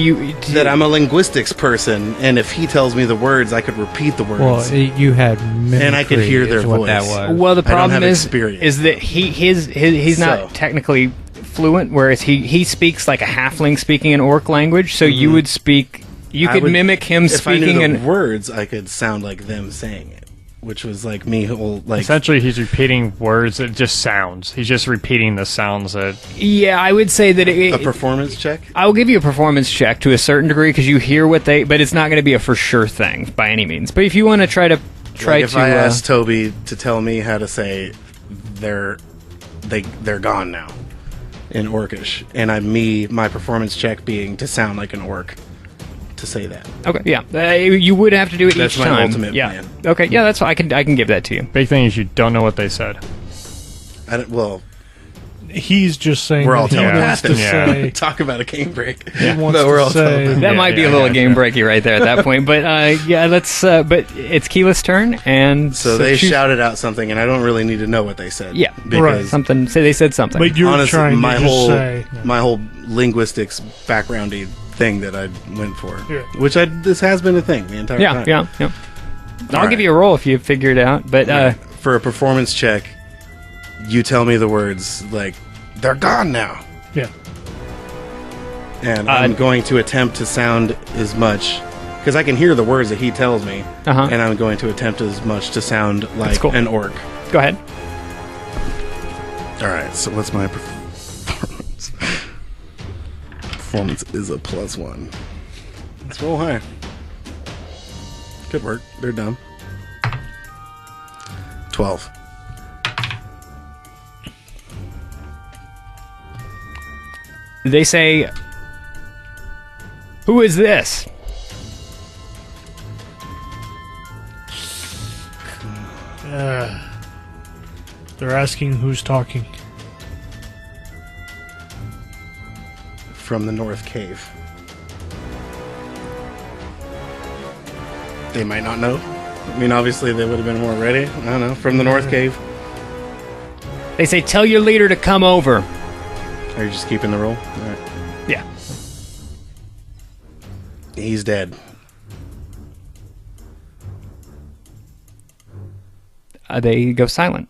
that I'm a linguistics person, and if he tells me the words, I could repeat the words. Well, you had mimicry, And I could hear their is what voice. that was. Well, the I don't problem have is experience. that he's So. not technically fluent, whereas he speaks like a halfling speaking an orc language. So you would speak, you I could would- mimic him if I speaking knew the in. words, I could sound like them saying it, which was like me whole like. Essentially, he's repeating words that just sounds. He's just repeating the sounds that. Yeah, I would say that A performance check? I will give you a performance check to a certain degree because you hear what they, but it's not going to be a for sure thing by any means. But if you want to try Like to, if I asked Toby to tell me how to say they're gone now in Orcish, and my performance check being to sound like an orc to say that. okay, yeah, you would have to do it That's each my time. ultimate yeah. plan. Okay, yeah, that's I can give that to you. Big thing is you don't know what they said. Well, He's just saying we're all that he wants telepathic. to Yeah. say. Talk about a game break. He wants But we're to all say. telepathic. That Yeah, might be a yeah, little yeah, game yeah. breaky right there at that point. But yeah, let's. But it's Keyleth's turn, and So they choose- shouted out something, and I don't really need to know what they said. Yeah, because something. Say they said something. But you're honestly, trying my to just whole say. my whole linguistics backgroundy thing that I went for, Yeah. which this has been a thing the entire yeah, time. yeah, yeah. I'll right. give you a roll if you figure it out. But For a performance check, you tell me the words like they're gone now, Yeah. and I'm going to attempt to sound as much because I can hear the words that he tells me, Uh-huh. and I'm going to attempt as much to sound like cool. an orc. go ahead. All right, so what's my performance? Performance is a +1. Let's roll high. Good work. They're done. 12. They say, "Who is this?" They're asking who's talking. from the north cave. They might not know. I mean, obviously they would have been more ready. I don't know. From the north cave. They say, tell your leader to come over. Are you just keeping the roll? All right. Yeah. He's dead. They go silent.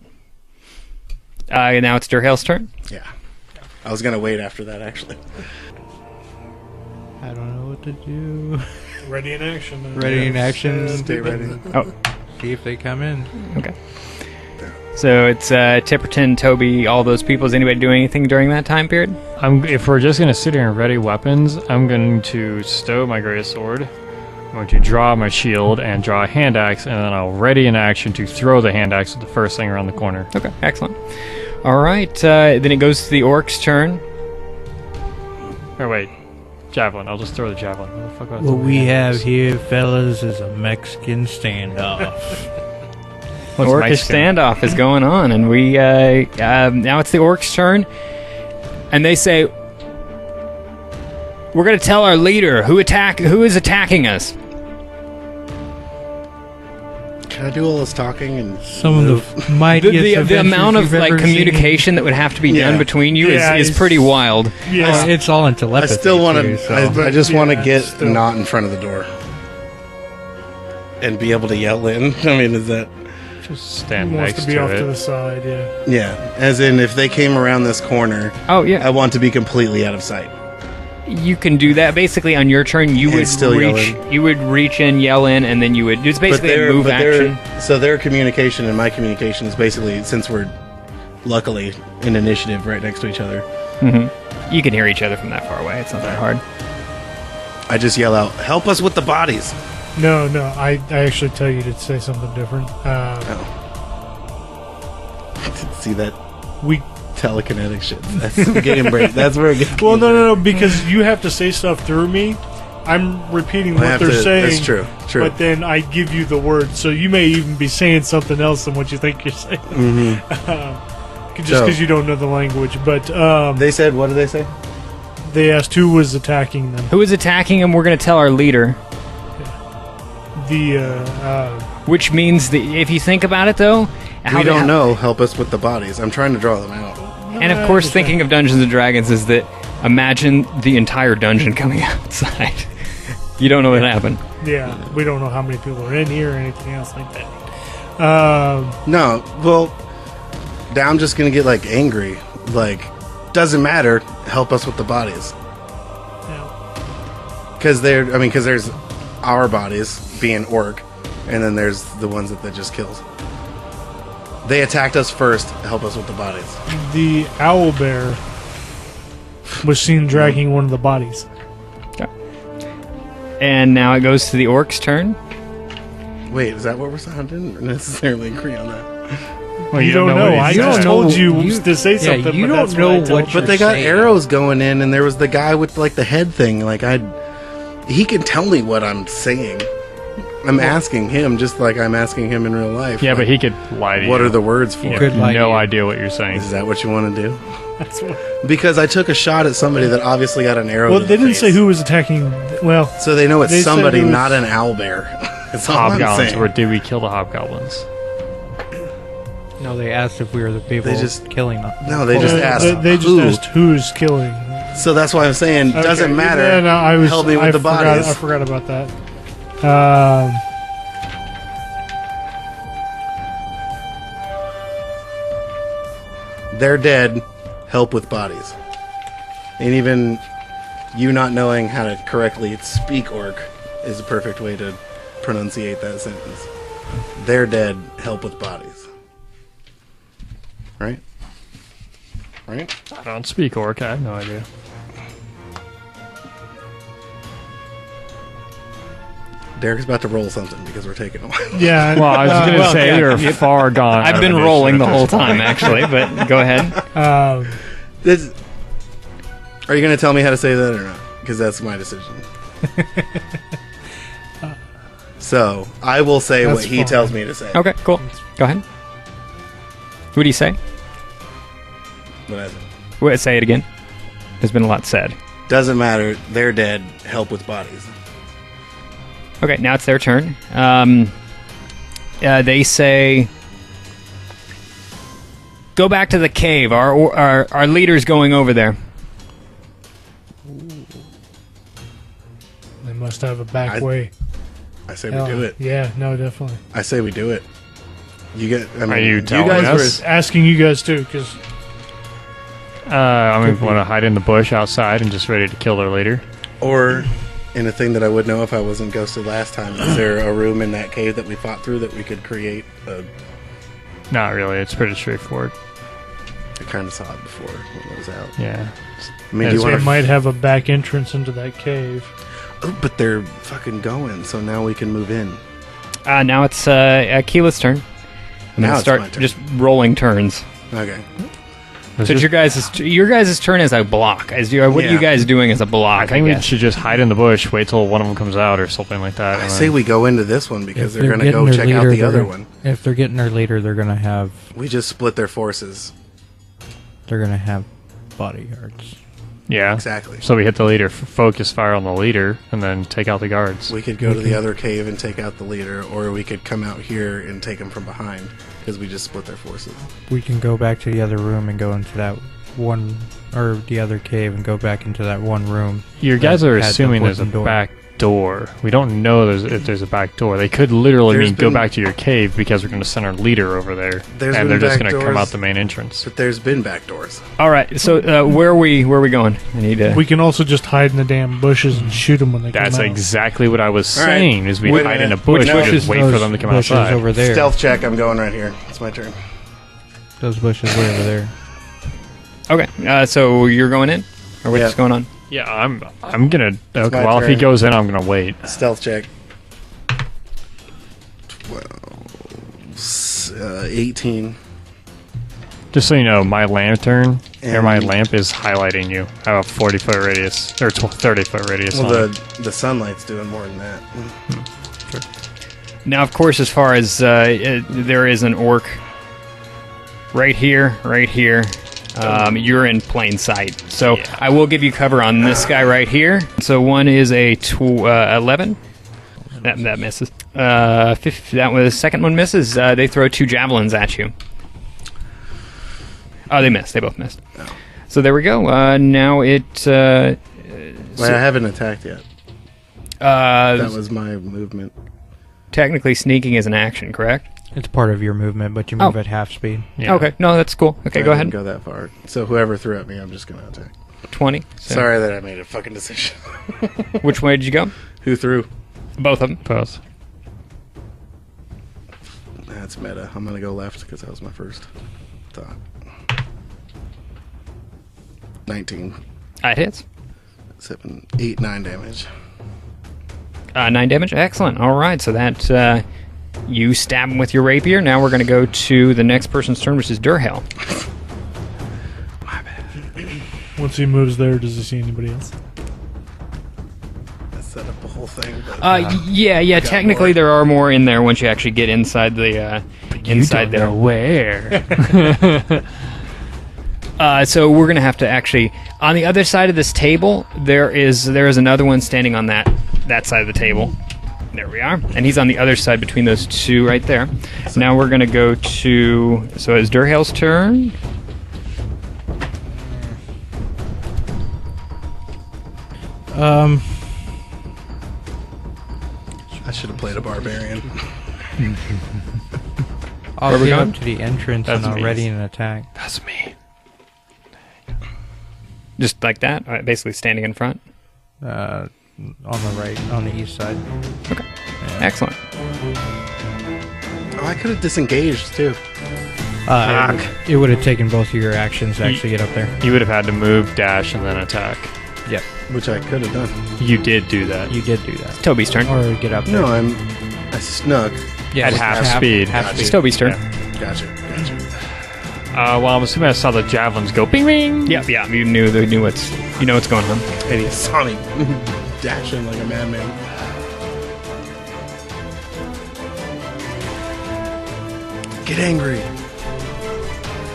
Now it's Durhale's turn. Yeah. I was going to wait after that, actually. I don't know what to do. Ready in action. Then. Ready in action. Stay ready. Oh, See if they come in. okay. So it's Tipperton, Toby, all those people. Is anybody doing anything during that time period? If we're just going to sit here and ready weapons, I'm going to stow my greatest sword. I'm going to draw my shield and draw a hand axe, and then I'll ready in action to throw the hand axe at the first thing around the corner. Okay, excellent. All right, then it goes to the orc's turn. Or wait, javelin. I'll just throw the javelin. What the fuck was What the we hand have axe? here, fellas, is a Mexican standoff. What's Orcish Mexican? standoff is going on, and we now it's the orc's turn, and they say, "We're going to tell our leader who is attacking us." Can I do all this talking? And Some of the mightiest The amount of adventures you've like ever communication that would have to be Yeah. done between you Yeah, is pretty wild. seen. Yeah. It's all in I telepathy. still want too, to. so. I just want to Yeah, get still. not in front of the door and be able to yell in. I mean, is that? Just stand He wants next to be off it. to the side, yeah. Yeah. As in, if they came around this corner, Oh yeah, I want to be completely out of sight. you can do that. Basically, on your turn, you And would still yell reach, in. you would reach in, yell in, and then you would. It's basically a move action. So their communication and my communication is basically, since we're luckily in initiative right next to each other, You can hear each other from that far away. It's not that hard. I just yell out, "Help us with the bodies!" No, I actually tell you to say something different. See that We telekinetic shit? That's game break. That's where it gets. well, no, because you have to say stuff through me. I'm repeating what they're saying. That's true. True. But then I give you the words, so you may even be saying something else than what you think you're saying. Just So- because you don't know the language. But They said, what did they say? they asked who was attacking them. Who is attacking him? We're going to tell our leader. Which means that if you think about it, though, We don't know. Help us with the bodies. I'm trying to draw them out. And of course, thinking of Dungeons and Dragons is that imagine the entire dungeon coming outside. You don't know what happened. Yeah, we don't know how many people are in here or anything else like that. No, well, I'm just gonna get like angry. Like, doesn't matter. Help us with the bodies. Because there's our bodies being orc, and then there's the ones that they just killed. They attacked us first. Help us with the bodies. The owl bear was seen dragging one of the bodies. And now it goes to the orc's turn. Wait, is that what we're saying? I didn't necessarily agree on that. Well, You don't know. I just told you to say something. you but don't that's know I told what you. But they got saying. arrows going in, and there was the guy with like the head thing. Like he can tell me what I'm saying. I'm asking him just like I'm asking him in real life. Yeah, like, but he could lie to you. What are the words for? You Could lie have to no you. idea what you're saying. Is that what you want to do? That's what- Because I took a shot at somebody that obviously got an arrow. well, to they the didn't say face. who was attacking. Well, So they know it's they said somebody, it was- not an owlbear. That's all I'm Hobgoblins. saying. Or did we kill the hobgoblins? No, they asked if we were the people They just- killing them. No, they just asked They just who. asked who's killing. So that's why I'm saying doesn't Okay, matter. yeah, no, Help me with I the forgot- bodies. I forgot about that. They're dead. Help with bodies. And even you not knowing how to correctly speak orc is a perfect way to pronunciate that sentence. They're dead. Help with bodies. Right? Right? I don't speak orc. I have no idea. Derek's about to roll something because we're taking a while. Yeah. Well, I was going to say we are far gone. I've out been of rolling the initiative. whole time, actually, but go ahead. This, are you going to tell me how to say that or not? Because that's my decision. So, I will say That's what he fine. tells me to say. Okay, cool. Go ahead. What do you say? What is it? Say it again. There's been a lot said. Doesn't matter. They're dead. Help with bodies. Okay, now it's their turn. They say, "Go back to the cave. Our leader's going over there." They must have a back way. I say we do it. Yeah, no, definitely. I say we do it. You get. I mean, Are you telling guys us? Asking you guys too, because I'm going to hide in the bush outside and just ready to kill their leader. Or, in a thing that I would know if I wasn't ghosted last time, is there a room in that cave that we fought through that we could create a... Not really. It's pretty straightforward. I kind of saw it before when it was out. Yeah. I mean, do you they want might have a back entrance into that cave. Oh, but they're fucking going, so now we can move in. Now it's Akila's turn. I'm Now gonna it's start my turn. just rolling turns. Okay. So it's your guys' turn as a block. What are you guys doing as a block? I think we guess? should just hide in the bush, wait till one of them comes out or something like that. I and say then- we go into this one because If they're going to getting go their check out leader, the they're other gonna- one. If they're getting their leader, they're gonna have We just split their forces. bodyguards. Yeah. Exactly. So we hit the leader, focus fire on the leader, and then take out the guards. We could go to the other cave and take out the leader, or we could come out here and take them from behind because we just split their forces. We can go back to the other room and go into that one, or the other cave and go back into that one room. Your guys are had the assuming there's a wooden door. back door. We don't know if there's a back door. They could literally There's mean go been- back to your cave because we're going to send our leader over there, There's and been they're just back going to come doors. out the main entrance. But there's been back doors. All right. So where are we going? I need to. We can also just hide in the damn bushes and shoot them when they That's come out. exactly what I was All right. saying. Is we Wait a hide in a minute. bush No. and just wait for them to come bushes outside. over there. Stealth check, I'm going right here. It's my turn. Those bushes way over there. Okay. So you're going in, or what's Yeah. going on? Yeah, I'm gonna. Okay, my well, if he turn. goes in, I'm gonna wait. Stealth check. 18. Just so you know, my lantern or my And- lamp is highlighting you. I have a 40-foot radius or 30-foot radius. Well, on it. the sunlight's doing more than that. Now, of course, as far as there is an orc right here. You're in plain sight, so Yeah. I will give you cover on this guy right here. So one is a 11. That misses. That was second one misses. They throw 2 javelins at you. Oh, they missed. They both missed. So there we go. Now it. Well, I haven't attacked yet. That was my movement. Technically, sneaking is an action, correct? It's part of your movement, but you move at half speed. Yeah. Okay. No, that's cool. Okay, I go didn't ahead. go that far. So whoever threw at me, I'm just going to attack. 20. So Sorry that I made a fucking decision. Which way did you go? Who threw? Both of them. Both. That's meta. I'm going to go left because that was my first thought. 19. That hits. 7, 8, 9 damage. 9 damage. Excellent. All right. So that you stab him with your rapier. Now we're going to go to the next person's turn, which is Durhel. My bad. Once he moves there, does he see anybody else? I set up the whole thing. But Yeah. Technically, more. there are more in there once you actually get inside the inside there. Where? So we're going to have to actually on the other side of this table. There is another one standing on that side of the table. There we are, and he's on the other side between those two right there. Now we're going to go to. So it's Durhal's turn. I should have played a barbarian. I'll Where we get going? up to the entrance That's and I'll me. ready an attack. That's me. Just like that, basically standing in front. On the right, on the east side. Excellent. Oh, I could have disengaged too. It would have taken both of your actions to actually get up there. You would have had to move, dash, and then attack. Yep, Which I could have done. You did do that. you did do that. Toby's turn. Or get up there. No, I snuck. Yeah, At with half speed. Half It's speed. Toby's turn. Yeah. Gotcha. Well, I'm assuming I saw the javelins go bing bing. Yeah. You knew what's going on. And he saw me dashing like a madman. Get angry.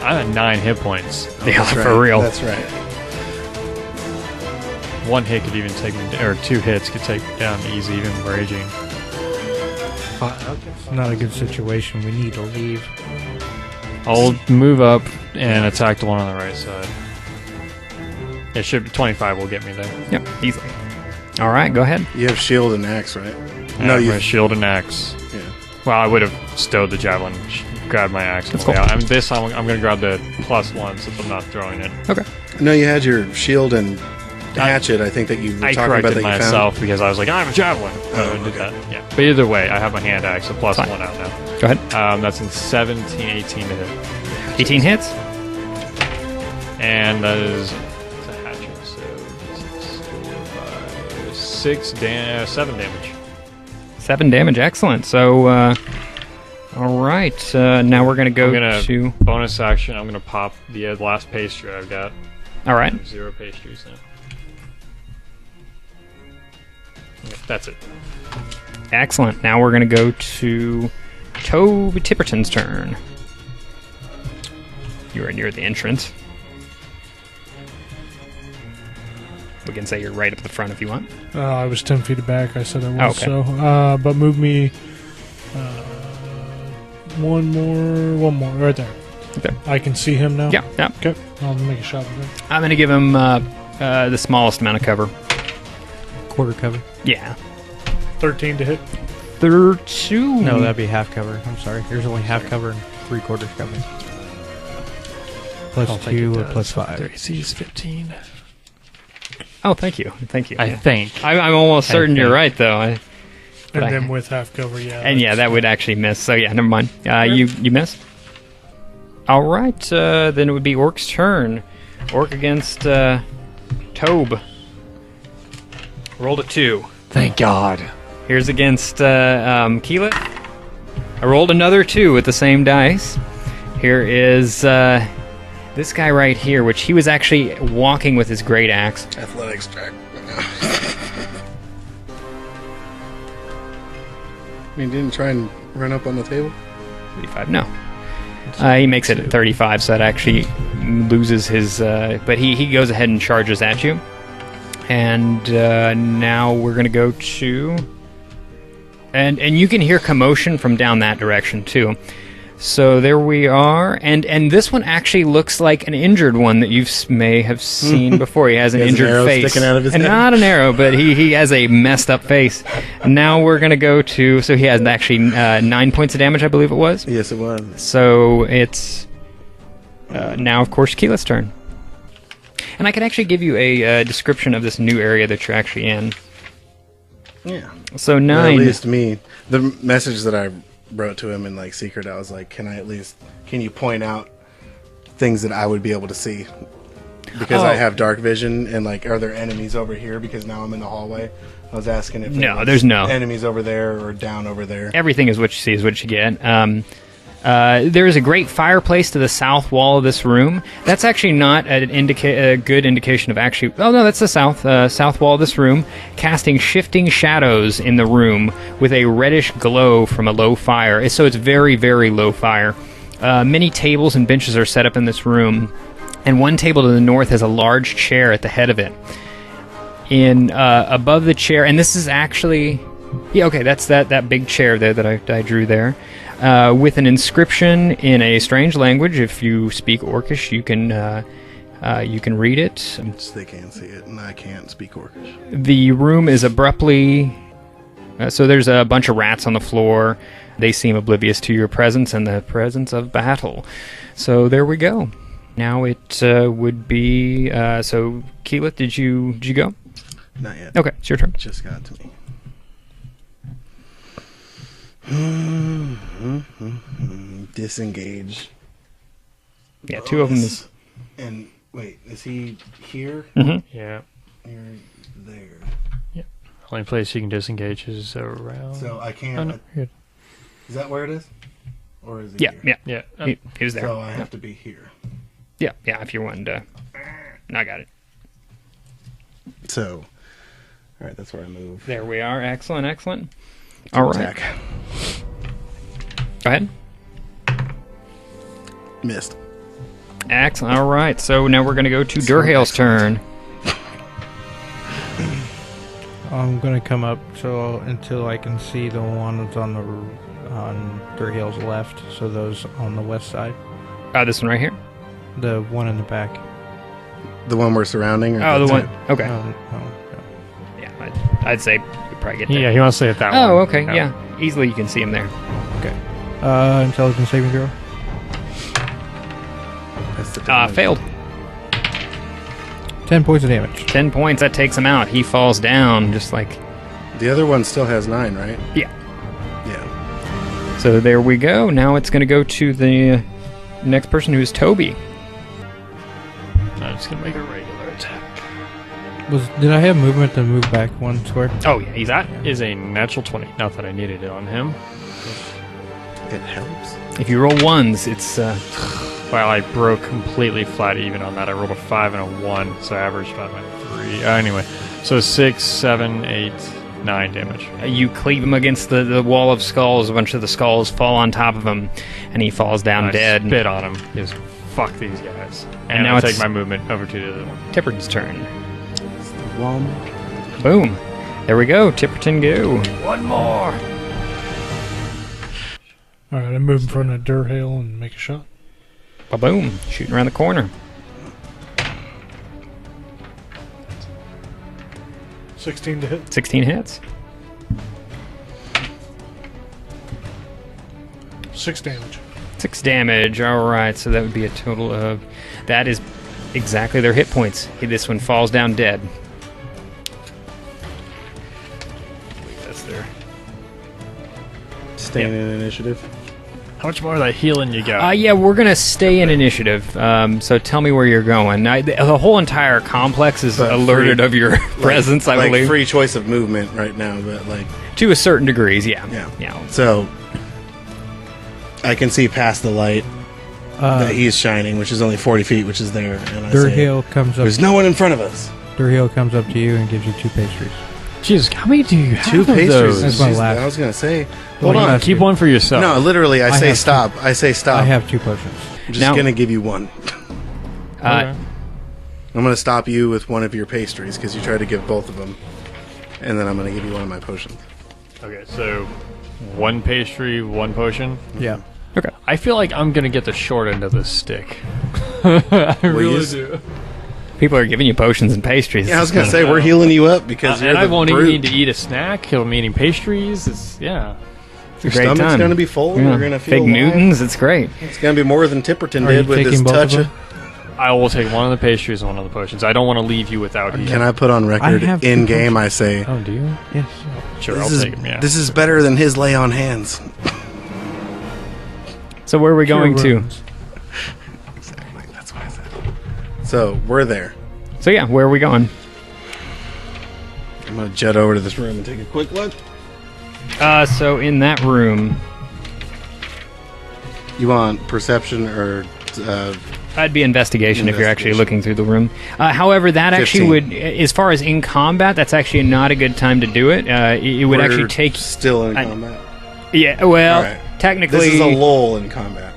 I'm at 9 hit points. Yeah, That's for right. real. That's right. one hit could even take me, or 2 hits could take me down easy, even raging. It's not a good situation. We need to leave. I'll move up and attack the one on the right side. It should be 25 will get me there. Yep, easily. All right, go ahead. You have shield and axe, right? No, you shield and axe. Yeah. Well, I would have stowed the javelin, grabbed my axe. That's cool. cool. I'm going to grab the +1 since I'm not throwing it. Okay. No, you had your shield and hatchet. I think that you were I talking about corrected that you myself found. because I was like, I have a javelin. Oh, I did okay. that. Yeah. But either way, I have my hand axe, so +1 Fine. out now. Go ahead. That's in 17, 18 to hit. 18 hits. And that is a hatchet, so 7 damage. 7 damage, excellent. So, all right. Now we're going to go I'm gonna to... bonus action. I'm gonna pop the last pastry I've got. All right. 0 pastries now. Okay, that's it. Excellent. Now we're going to go to Toby Tipperton's turn. You are near the entrance. We can say you're right up the front if you want. I was 10 feet back. I said I was. Okay. So, but move me one more right there. Okay. I can see him now. Yeah, yeah. Okay. I'll make a shot at him. I'm going to give him the smallest amount of cover. Quarter cover. Yeah. 13 to hit. 32. No, that'd be half cover. I'm sorry. There's only half cover and 3/4 cover. +2 or +5. AC's 15. Oh, thank you. Thank you. I think. I'm almost certain you're right, though. And But then with half cover, yeah. And yeah, that would actually miss. So yeah, never mind. You miss. All right, then it would be Orc's turn. Orc against Tobe. Rolled a 2. Thank God. Here's against Keelet. I rolled another 2 with the same dice. Here is this guy right here, which he was actually walking with his great axe. Athletics track. You didn't try and run up on the table? 35, no. He makes it at 35, so that actually loses his... but he goes ahead and charges at you. And now we're going to go to... And you can hear commotion from down that direction, too. So there we are. And this one actually looks like an injured one that you may have seen before. He has an injured arrow face. sticking out of his and head. not an arrow, but he has a messed up face. Now we're going to go to... So he has actually 9 points of damage, I believe it was. Yes, it was. So it's now, of course, Keela's turn. And I can actually give you a description of this new area that you're actually in. Yeah. So Or 9. at least me. The message that I wrote to him in like secret, I was like, can you point out things that I would be able to see? Because I have dark vision, and like, are there enemies over here? Because now I'm in the hallway. I was asking if No, was there's no. enemies over there or down over there. Everything is what you see is what you get. There is a great fireplace to the south wall of this room. That's actually not a good indication of actually... Oh, no, that's the south wall of this room, casting shifting shadows in the room with a reddish glow from a low fire. So it's very, very low fire. Many tables and benches are set up in this room, and one table to the north has a large chair at the head of it. Above the chair, and this is actually... Yeah, okay, that's that big chair there that I drew there. With an inscription in a strange language. If you speak Orcish, you can read it. They can't see it, and I can't speak Orcish. The room is abruptly... so there's a bunch of rats on the floor. They seem oblivious to your presence and the presence of battle. So there we go. Now it would be... so, Keelet, did you go? Not yet. Okay, it's your turn. Just got to me. Disengage. Yeah, 2 of them is... And wait, is he here? Mhm. Yeah. You're there. Only place you can disengage is around. So I can't. Oh, no, you're good. Is that where it is? Or is it Yeah, here? yeah. Yeah. He was there. So I have to be here. Yeah, if you wanted to... I got it. So, all right, that's where I move. There we are. Excellent. All right. Attack. Go ahead. Missed. Excellent. All right. So now we're going to go to Durhale's turn. I'm gonna come up until I can see the ones on Dirt Hill's left. So those on the west side. This one right here? The one in the back. The one we're surrounding? Or Oh, the one. Okay. No. Yeah, I'd say you probably get there. Yeah, he wants to hit that one. Oh, okay. Yeah. Easily you can see him there. Okay. Intelligence saving throw. That's the damage. Failed. 10 points of damage. 10 points. That takes him out. He falls down just like... The other one still has 9, right? Yeah. Yeah. So there we go. Now it's going to go to the next person, who is Toby. I'm just going to make a regular attack. Did I have movement to move back 1 square? Oh, yeah. He's out. Is a natural 20. Not that I needed it on him. It helps. If you roll ones, it's... Well, I broke completely flat even on that. I rolled a 5 and a 1, so I averaged 5 and a 3. Anyway, so 6, 7, 8, 9 damage. You cleave him against the wall of skulls. A bunch of the skulls fall on top of him, and he falls down dead. I spit on him. Just fuck these guys. And now I it's take my movement over to the other one. Tipperton's turn. It's the one. Boom. There we go. Tipperton, go. One more. All right, I move in front of Dirt Hill and make a shot. Ba-boom. Shooting around the corner. 16 to hit. 16 hits. 6 damage. 6 damage. All right, so that would be a total of... That is exactly their hit points. This one falls down dead. That's their... Staying in initiative. How much more of that healing you got? Yeah, we're going to stay in initiative. So tell me where you're going. The whole entire complex is But alerted free- of your presence, I like believe. free choice of movement right now, but like... To a certain degree, yeah. Yeah. So, I can see past the light that he's shining, which is only 40 feet, which is there. And I Dirt say, Hill comes up. there's no one in front of us. Dirt Hill comes up to you and gives you 2 pastries. Jesus, how many do you have 2 of pastries. those? That's my Jeez, last. I was going to say... Well, Hold you on. have Keep to. one for yourself. No, literally, I say have stop. I say stop. I have 2 potions. I'm just Now- going to give you one. Okay. I'm going to stop you with one of your pastries because you tried to give both of them. And then I'm going to give you one of my potions. Okay, so 1 pastry, 1 potion. Yeah. Okay. I feel like I'm gonna get the short end of this stick. I really use- do. People are giving you potions and pastries. Yeah, I was going to say, we're healing you up because you're And the I won't brute. even need to eat a snack. He'll be eating pastries. It's Your Great stomach's time. going to be full. Yeah. You're going to feel Big alive. Newtons, it's great. It's going to be more than Tipperton Are you did with his taking both touch. of them? I will take one of the pastries and one of the potions. I don't want to leave you without eating. Can I put on record I have two in game? I say Oh, do you? Yes. Sure, this I'll is take them. Yeah. this is better than his lay on hands. So where are we going to? Exactly. That's what I said. So we're there. So yeah, where are we going? I'm going to jet over to this room and take a quick look. So in that room, You want perception or that'd be investigation if you're actually Investigation. looking through the room. However, that actually 15. would, as far as in combat, that's actually not a good time to do it. It would we're actually take... still in I- combat? Yeah, well, All right. technically... This is a lull in combat.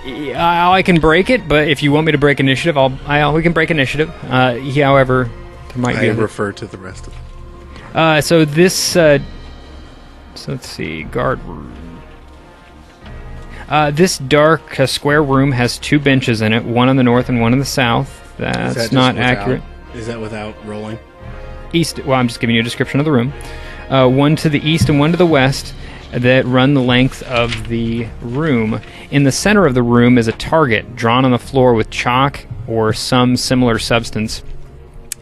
I can break it, but if you want me to break initiative, we can break initiative. However, there might I be... refer to the rest of them. So this... so let's see, guard room. This dark square room has 2 benches in it, one on the north and one on the south. Is that That's just not without- accurate. Is that without rolling? East. Well, I'm just giving you a description of the room. One to the east and one to the west that run the length of the room. In the center of the room is a target drawn on the floor with chalk or some similar substance.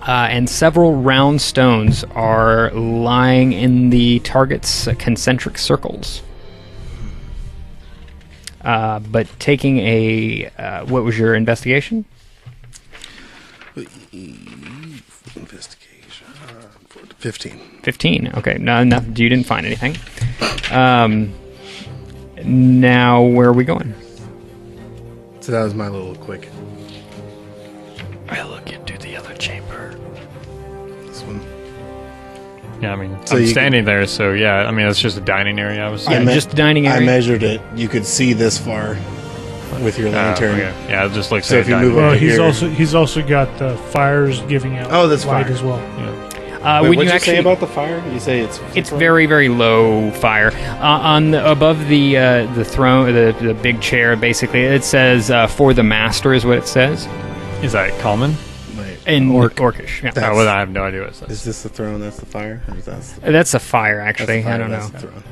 And several round stones are lying in the target's concentric circles. But taking a... what was your investigation? Investigation. 15. 15. Okay, no, you didn't find anything. Now, where are we going? So that was my little quick. I look into the other chamber. This one. Yeah, I mean, So I'm you standing there, so yeah, I mean, it's just a dining area. I was. Yeah, just the dining I area. measured it. You could see this far with your lantern. Okay. Yeah, it just looks So like if a you dining move area. Well, over he's here. also got fires giving out Oh, that's light fire. as well. Wait, when what'd you you actually say about the fire? You say it's very, very low fire. Above the throne, the big chair, basically, it says "for the master" is what it says Is that common? Wait, in Orcish. Yeah. That's- Oh, well, I have no idea what it says. is this the throne? That's the fire. Or is that the, That's a fire, actually. that's the fire, I don't that's know. the throne.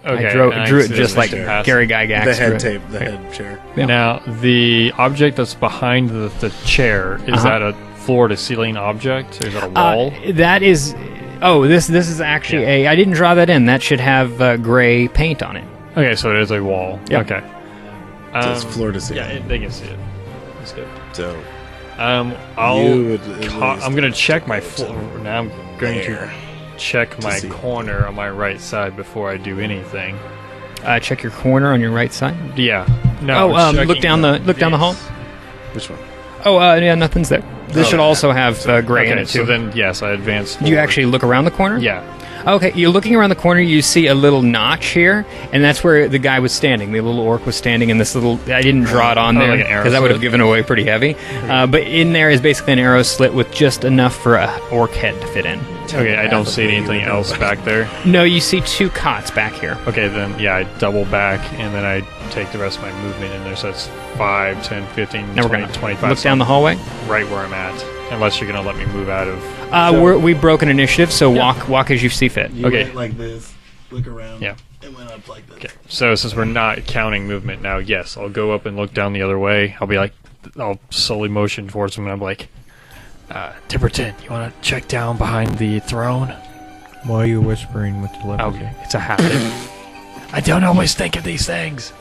Okay, I drew it see just the like mission pass. Gary Gygax. The head drew it. tape, the head chair. Yeah. Now, the object that's behind the chair, is that a floor-to-ceiling object? Or is that a wall? That is. Oh, this is actually a. I didn't draw that in. That should have gray paint on it. Okay, so it is a wall. Yep. Okay. So it's floor to ceiling. Yeah, they can see it. That's good. So I'm going to check my floor. Now I'm going to check my see. corner on my right side before I do anything. Check your corner on your right side. Yeah. No. Oh, look down the hall. which one? Oh, yeah, nothing's there. This should also have gray in Okay, it too. so then yes, I advanced. Do you forward. actually look around the corner? Yeah. Okay, you're looking around the corner, you see a little notch here, and that's where the guy was standing. The little orc was standing in this little... I didn't draw it on there, like an arrow because that would have slit. given away pretty heavy. But in there is basically an arrow slit with just enough for a orc head to fit in. Okay, I don't see anything else back there. No, you see two cots back here. Okay, then yeah, I double back and then I take the rest of my movement in there. So it's 5, 10, 15, Now 20, we're going to 25. look down the hallway. right where I'm at. Unless you're going to let me move out of... We broke an initiative, so walk as you see fit. You Okay. went like this, look around, Yeah. and went up like this. Okay. So since we're not counting movement now, yes, I'll go up and look down the other way. I'll be like, I'll slowly motion towards him and I'm like, Tipperton, you want to check down behind the throne? Why are you whispering with telepathy? Okay, it's a habit. I don't always think of these things.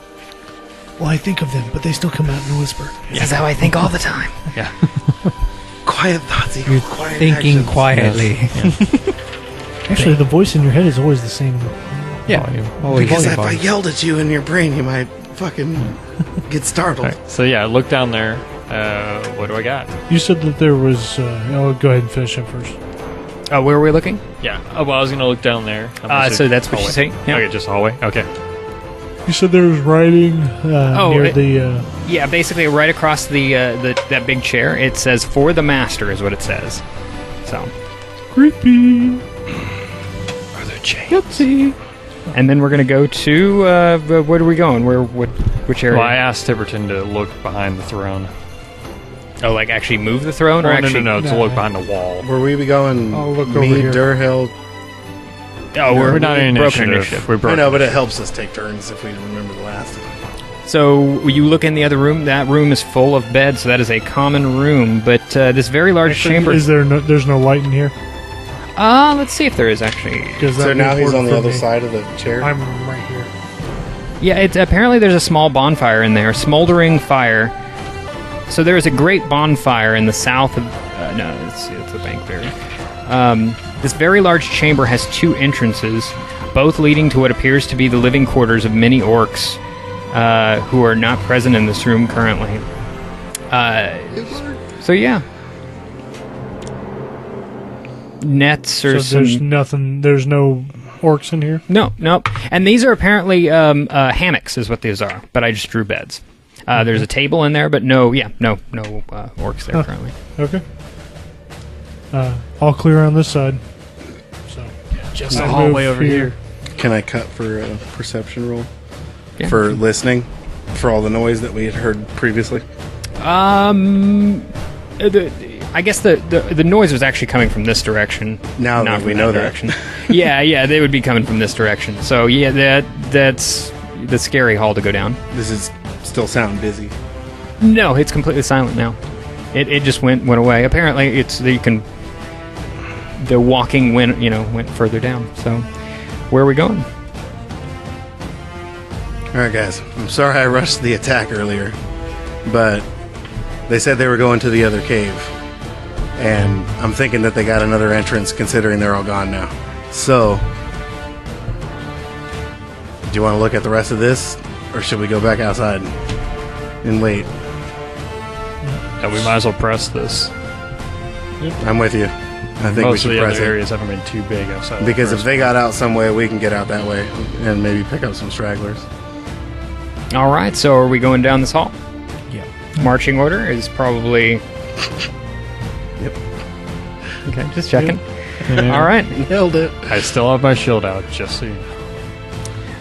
Well, I think of them, but they still come out in a whisper. This is how I think all the time. Yeah. Quiet thoughts equal quiet Thinking actions. quietly. Actually, the voice in your head is always the same. Yeah. Always Because if I volume. yelled at you in your brain, you might fucking get startled. Alright, so yeah, look down there. What do I got? You said that there was. Oh, go ahead and finish up first. Where are we looking? Yeah. Oh, well, I was going to look down there. So that's what you hallway. say? Yeah. Okay, just a hallway? Okay. You said there was writing near the. Yeah, basically right across the that big chair, it says "For the Master" is what it says. So, Creepy. Are there chains? Yupsie. and then we're gonna go to where are we going? Which area? Well, I asked Tipperton to look behind the throne. Oh, like actually move the throne, or Oh, actually? no, to No. look behind the wall. Where we be going? I'll look over me, here. Durhill. Oh, We're not in broken initiative. We're I broken. know, but it helps us take turns if we remember the last. So you look in the other room. That room is full of beds, so that is a common room. But this very large chamber. Is there? There's no light in here. Let's see if there is actually. Does that So now would he's work on the for other me. side of the chair. I'm right here. Yeah, it's apparently there's a small bonfire in there, smoldering fire. So there is a great bonfire in the south of. No, it's the Bankberry. This very large chamber has two entrances, both leading to what appears to be the living quarters of many orcs who are not present in this room currently. So yeah, nets or So there's some. nothing. There's no orcs in here. No, and these are apparently hammocks, is what these are. But I just drew beds. There's a table in there, but no orcs there currently. Okay. All clear on this side. So Just I a hallway move over here. Can I cut for a perception roll Yeah. for listening for all the noise that we had heard previously? I guess the noise was actually coming from this direction. Now not that from we know that. direction. yeah, they would be coming from this direction. So yeah, that's the scary hall to go down. This is still sound busy. No, it's completely silent now. It just went away. Apparently, the walking went further down. So where are we going? All right, guys. I'm sorry I rushed the attack earlier, but they said they were going to the other cave, and I'm thinking that they got another entrance, considering they're all gone now. So, do you want to look at the rest of this, or should we go back outside and wait? Yeah, we might as well press this. I'm with you. I think we Most of should the press other it. areas haven't been too big outside. Because the if they got out some way, we can get out that way and maybe pick up some stragglers. All right. So are we going down this hall? Yeah. Marching order is probably. Yep. Okay, just checking. All right. Nailed it. I still have my shield out, just so you know.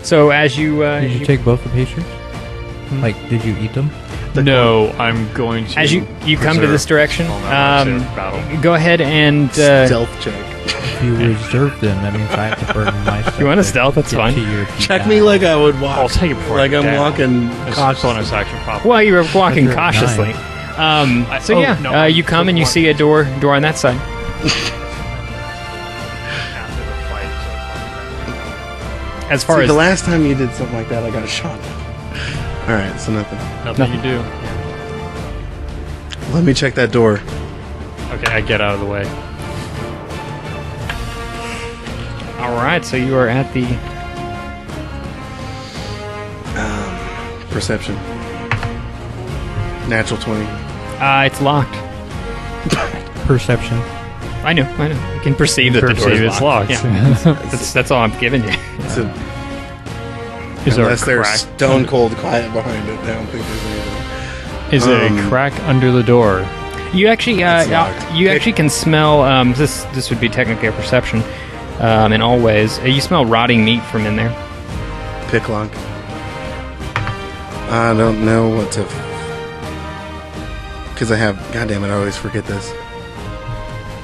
So as you Did you take both the pastries? Like, did you eat them? No, I'm going to. as you come to this direction, battle. go ahead and Stealth check. If you reserve them, that means I have to burn my stuff. you want to to stealth? That's get fine. to your Check die. me like I would walk. I'll take it before like I I'm down. walking It's cautiously. bonus action pop. Well, you were walking You're at cautiously. So oh, yeah, no, you come and you see a door on that side. As far See, as the last time you did something like that, I got shot. All right, so nothing. Nothing you do. Let me check that door. Okay, I get out of the way. all right, so you are at the Perception. Natural 20. it's locked. Perception. I know. You can perceive that the door Perceive is it's locked. locked. Yeah. that's all I'm giving you. It's a, Is there a unless there's crack? stone cold quiet behind it, I don't think there's anything. Is there a crack under the door? You actually, It's locked. you actually can smell. This would be technically a perception, in all ways. You smell rotting meat from in there. Pick lock. I don't know what to. Because I have. God damn it, I always forget this.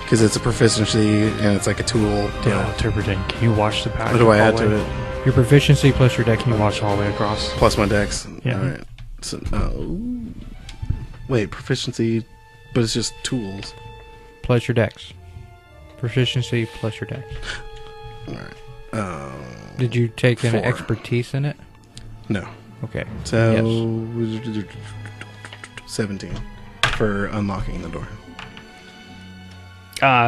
Because it's a proficiency and it's like a tool. Dale interpreting. Can you watch the pack? What do I add to it? Your proficiency plus your dex. Can you watch all the way across? Plus my dex. Yeah. Alright. So, wait, proficiency, but it's just tools. Plus your dex. Proficiency plus your dex. Alright. Did you take an 4. expertise in it? No. Okay. So. 17 for unlocking the door.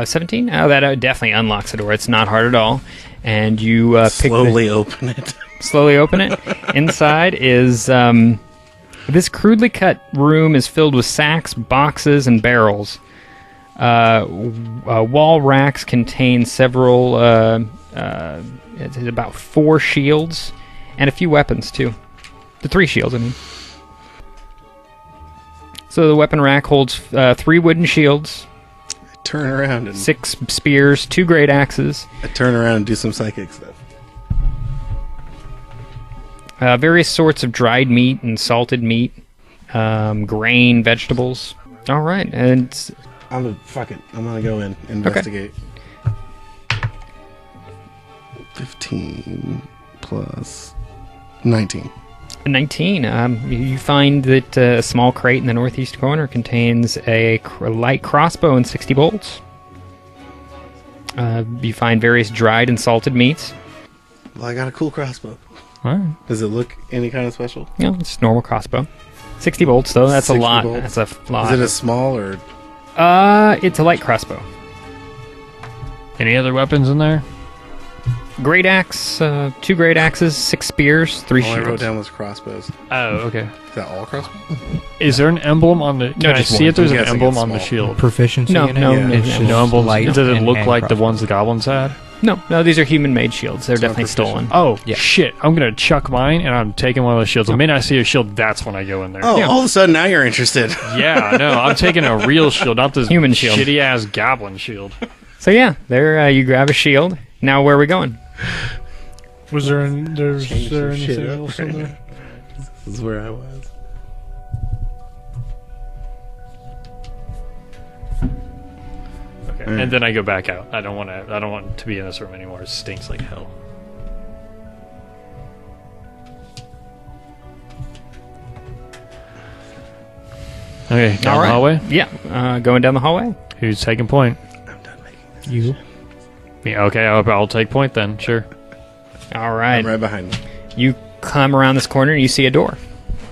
17. Oh, that definitely unlocks the door. It's not hard at all. And you Slowly open it. slowly open it. Inside is this crudely cut room is filled with sacks, boxes, and barrels. Wall racks contain several, it's about 4 shields and a few weapons too. The 3 shields, I mean. So the weapon rack holds 3 wooden shields, Turn around and 6 spears, 2 great axes, I turn around and do some psychic stuff. various sorts of dried meat and salted meat, grain, vegetables. All right, and Fuck it. I'm gonna go in investigate. 15 plus 19. 19. You find that a small crate in the northeast corner contains a light crossbow and 60 bolts. You find various dried and salted meats. Well, I got a cool crossbow. All right. Does it look any kind of special? You know, it's a normal crossbow. 60 bolts, though. That's a 60 lot. bolts? That's a lot. Is it a small or? It's a light crossbow. Any other weapons in there? Great axe, 2 great axes, 6 spears, 3 All I wrote shields. down was crossbows. Oh, okay. Is that all crossbows? Is there an emblem on the? Can I just see one. if there's I'm an guessing emblem it's on the small. shield? Proficiency No, in it? no, Yeah. It's no, just No emblem. light Does it and look hand like the crossbow. ones the goblins had? No, these are human-made shields. They're It's not definitely proficient. stolen. Oh Yeah. shit! I'm gonna chuck mine and I'm taking one of those shields. The minute I see a shield, that's when I go in there. Oh, Yeah. all of a sudden now you're interested. Yeah, no, I'm taking a real shield, not this Human shield. shitty ass goblin shield. So yeah, there you grab a shield. Now where are we going? Was there anything shit up else right in there? now. This is where I was. Okay. And then I go back out. I don't want to be in this room anymore. It stinks like hell. Okay, down All the right. hallway. Yeah, going down the hallway. Who's taking point? I'm done making this. You. Yeah, okay, I'll take point then. Sure. All right. I'm right behind them. You come around this corner and you see a door.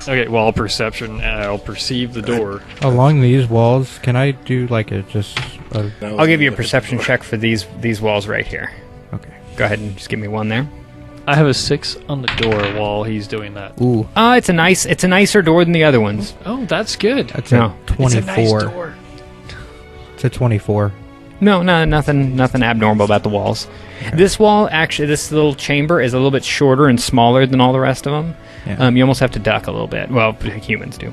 Okay, well, perception. I'll perceive the door. Along these walls, can I do like a just a... I'll give you a perception check for these walls right here. Okay. Go ahead and just give me one there. I have a 6 on the door while he's doing that. Ooh, It's a nicer door than the other ones. Oh, that's good. that's No. a 24. It's a nice door. It's a 24. No, nothing abnormal about the walls. This wall, actually, this little chamber is a little bit shorter and smaller than all the rest of them. Yeah. You almost have to duck a little bit. Well, humans do.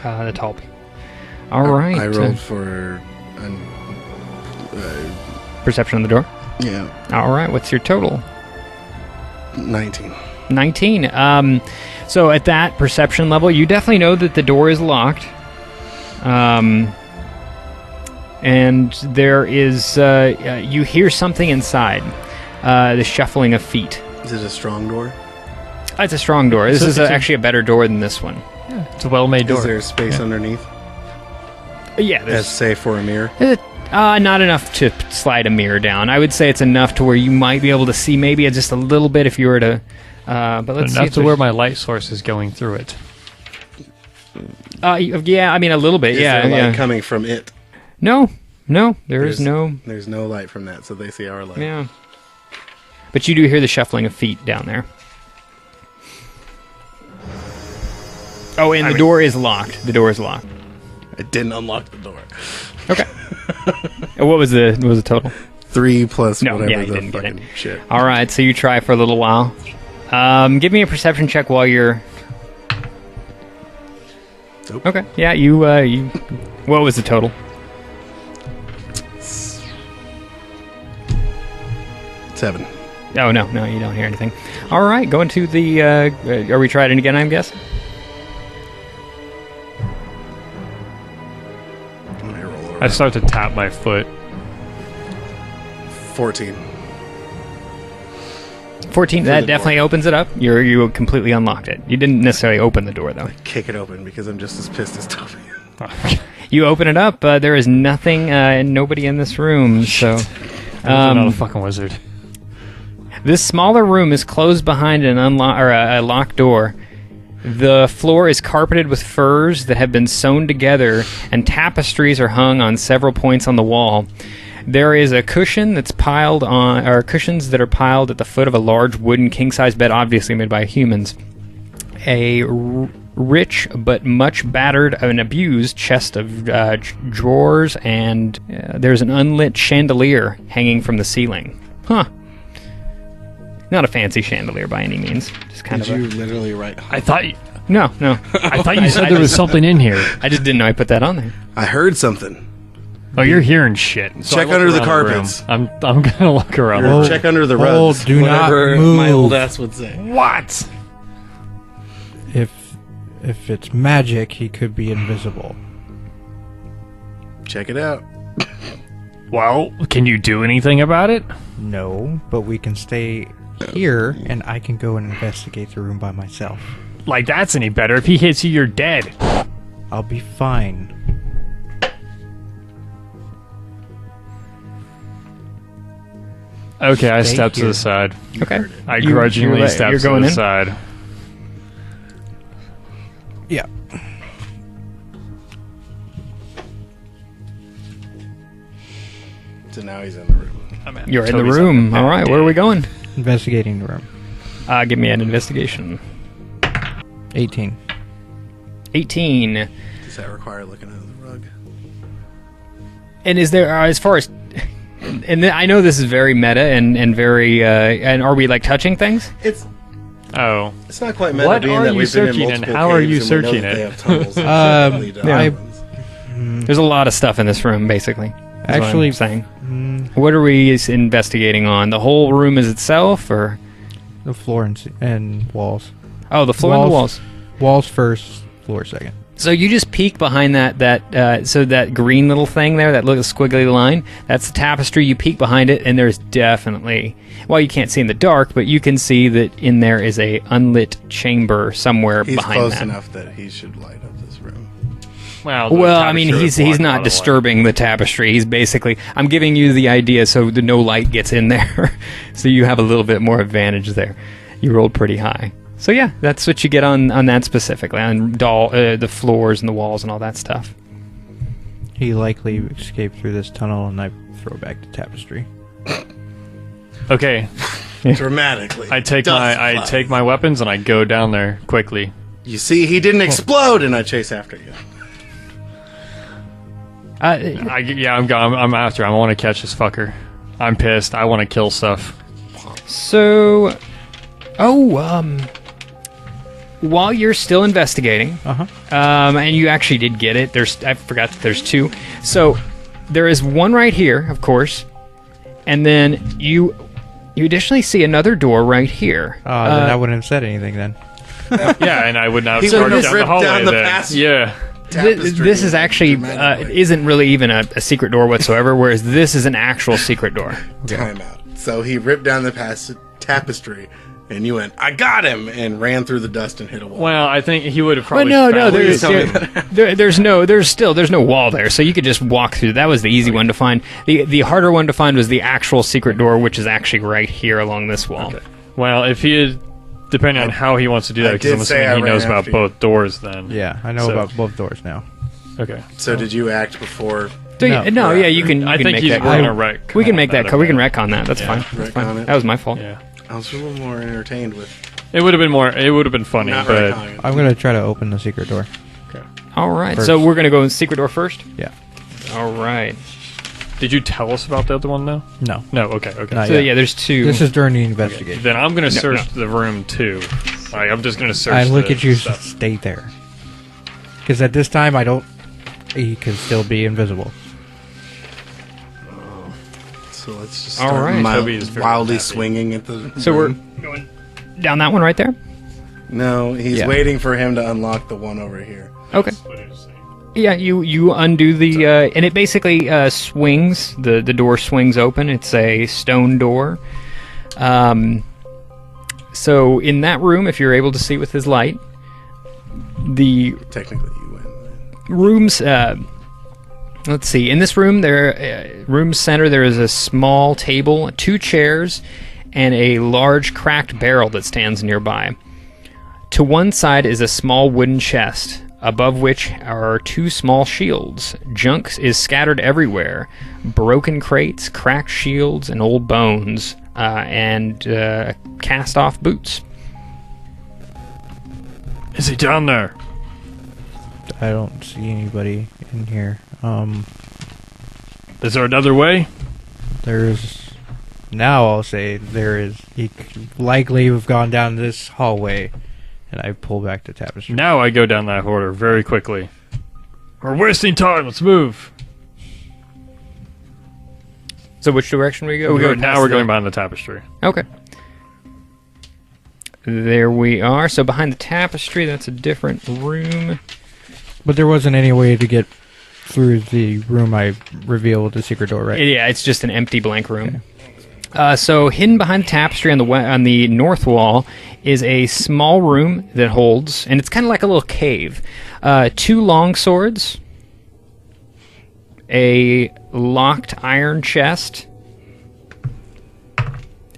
The tall people. All right. I rolled for perception on the door? Yeah. All right, what's your total? 19. 19. So at that perception level, you definitely know that the door is locked. And there is, you hear something inside. The shuffling of feet. Is it a strong door? It's a strong door. This is actually a better door than this one. Yeah, it's a well-made door. Is there space underneath? Yeah, As there's safe for a mirror? not enough to slide a mirror down. I would say it's enough to where you might be able to see maybe just a little bit if you were to... but let's see enough to where my light source is going through it. Yeah, I mean, a little bit, Is yeah. there light Yeah. coming from it? No, there is no... There's no light from that, so they see our light. Yeah. But you do hear the shuffling of feet down there. Oh, and the door is locked. The door is locked. I didn't unlock the door. Okay. What was the total? 3 plus No, whatever yeah, you the didn't get fucking shit. All right, so you try for a little while. Give me a perception check while you're... Nope. Okay. Yeah, you... What was the total? 7. Oh, no, you don't hear anything. All right, going to the... are we trying it again, I'm guessing? I start to tap my foot. 14. 14, that definitely opens it up. You completely unlocked it. You didn't necessarily open the door, though. Kick it open because I'm just as pissed as Toby. You open it up, there is nothing, nobody in this room, so... I'm not a fucking wizard. This smaller room is closed behind a locked door. The floor is carpeted with furs that have been sewn together, and tapestries are hung on several points on the wall. There is a cushion that's piled on, or cushions that are piled at the foot of a large wooden king-size bed, obviously made by humans. A rich but much battered and abused chest of drawers, and there's an unlit chandelier hanging from the ceiling. Huh. Not a fancy chandelier by any means. Just kind Did of you literally write? I thought No. I thought you said there was something in here. I just didn't know I put that on there. I heard something. Oh, you're hearing shit. So Check I look under the around carpets. room. I'm gonna look around. the Whoa. room. Check under the Oh, rugs. do not whatever move. my old ass would say. What? If it's magic, he could be invisible. Check it out. Well, can you do anything about it? No, but we can stay here, and I can go and investigate the room by myself. Like that's any better? If he hits you, you're dead. I'll be fine. Okay, I Stay step to here. the side. Okay. I grudgingly step you're to going the in? side. Yeah. So now he's in the room. You're in the Toby's room. up. All right, where are we going? Investigating the room. Give me an investigation. 18. 18. Does that require looking under the rug? And is there, as far as... And I know this is very meta and very... and are we, like, touching things? It's not quite meta What being are that you we've been in searching, and multiple how are you caves and we know searching that they it? have tunnels and shit that lead I- to islands. There's a lot of stuff in this room, basically. That's what Actually, I'm saying. What are we investigating on? The whole room is itself, or... the floor and walls. Oh, the floor and the walls. Walls first, floor second. So you just peek behind that green little thing there, that little squiggly line. That's the tapestry. You peek behind it, and there's definitely, well, you can't see in the dark, but you can see that in there is a unlit chamber somewhere He's behind close that. enough that he should light up this room. Well, I mean, he's not disturbing the tapestry. He's basically, I'm giving you the idea so that no light gets in there, so you have a little bit more advantage there. You rolled pretty high. So yeah, that's what you get on that specifically, on the floors and the walls and all that stuff. He likely escaped through this tunnel, and I throw back the tapestry. Okay, Dramatically. I take my weapons and I go down there quickly. You see, he didn't explode, and I chase after you. I'm after him. I want to catch this fucker. I'm pissed. I want to kill stuff. So, while you're still investigating, and you actually did get it, I forgot that there's two. So, there is one right here, of course, And then you additionally see another door right here. Then I wouldn't have said anything then. Yeah, and I would not have He started would've down the ripped hallway down the then. passage. Yeah. This is actually isn't really even a secret door whatsoever, whereas this is an actual secret door. Time out. So he ripped down the tapestry, and you went, "I got him!" and ran through the dust and hit a wall. Well, I think he would have Well, probably. no, found there's no wall there, so you could just walk through. That was the easy one to find. The harder one to find was the actual secret door, which is actually right here along this wall. Okay. Well, if he had, depending on how he wants to do that, because I'm assuming he knows about both doors then. Yeah, I know about both doors now. Okay. So did you act before? No, yeah, you can. I can think make he's that. going to wreck. We can make that. We can wreck on that. That's fine. That's Wreck fine. on it. That was my fault. Yeah. I was a little more entertained with It would have been more. It would have been funny, not but wrecking it. I'm gonna try to open the secret door. All right. First. So we're gonna go in secret door first. Yeah. All right. did you tell us about the other one though? No. No. Okay. Okay. Not So yet. yeah, there's two. This is during the investigation. Then I'm gonna search the room too. Like, I'm just gonna search. I look the at you. stuff. Stay there. Because at this time, I don't. He can still be invisible. So let's just All start right. Toby is very wildly happy. swinging at the. So we're room. going down that one right there. No, he's Yeah. waiting for him to unlock the one over here. Okay. Yeah, you undo the and it basically swings. The door swings open. It's a stone door. So in that room, if you're able to see with his light, the Technically, you win. rooms. Let's see. In this room, room center, there is a small table, 2 chairs, and a large cracked barrel that stands nearby. To one side is a small wooden chest, above which are 2 small shields. Junk is scattered everywhere. Broken crates, cracked shields, and old bones, and cast-off boots. Is he down there? I don't see anybody in here. Is there another way? There's. Now I'll say there is. He could likely have gone down this hallway, and I pull back the tapestry. Now I go down that order very quickly. We're wasting time. Let's move. So which direction we go? Now we're going behind the tapestry. Okay. There we are. So behind the tapestry, that's a different room. But there wasn't any way to get through the room I revealed the secret door, right? Yeah, it's just an empty blank room. So hidden behind the tapestry on the north wall is a small room that holds, and it's kind of like a little cave. 2 long swords, a locked iron chest,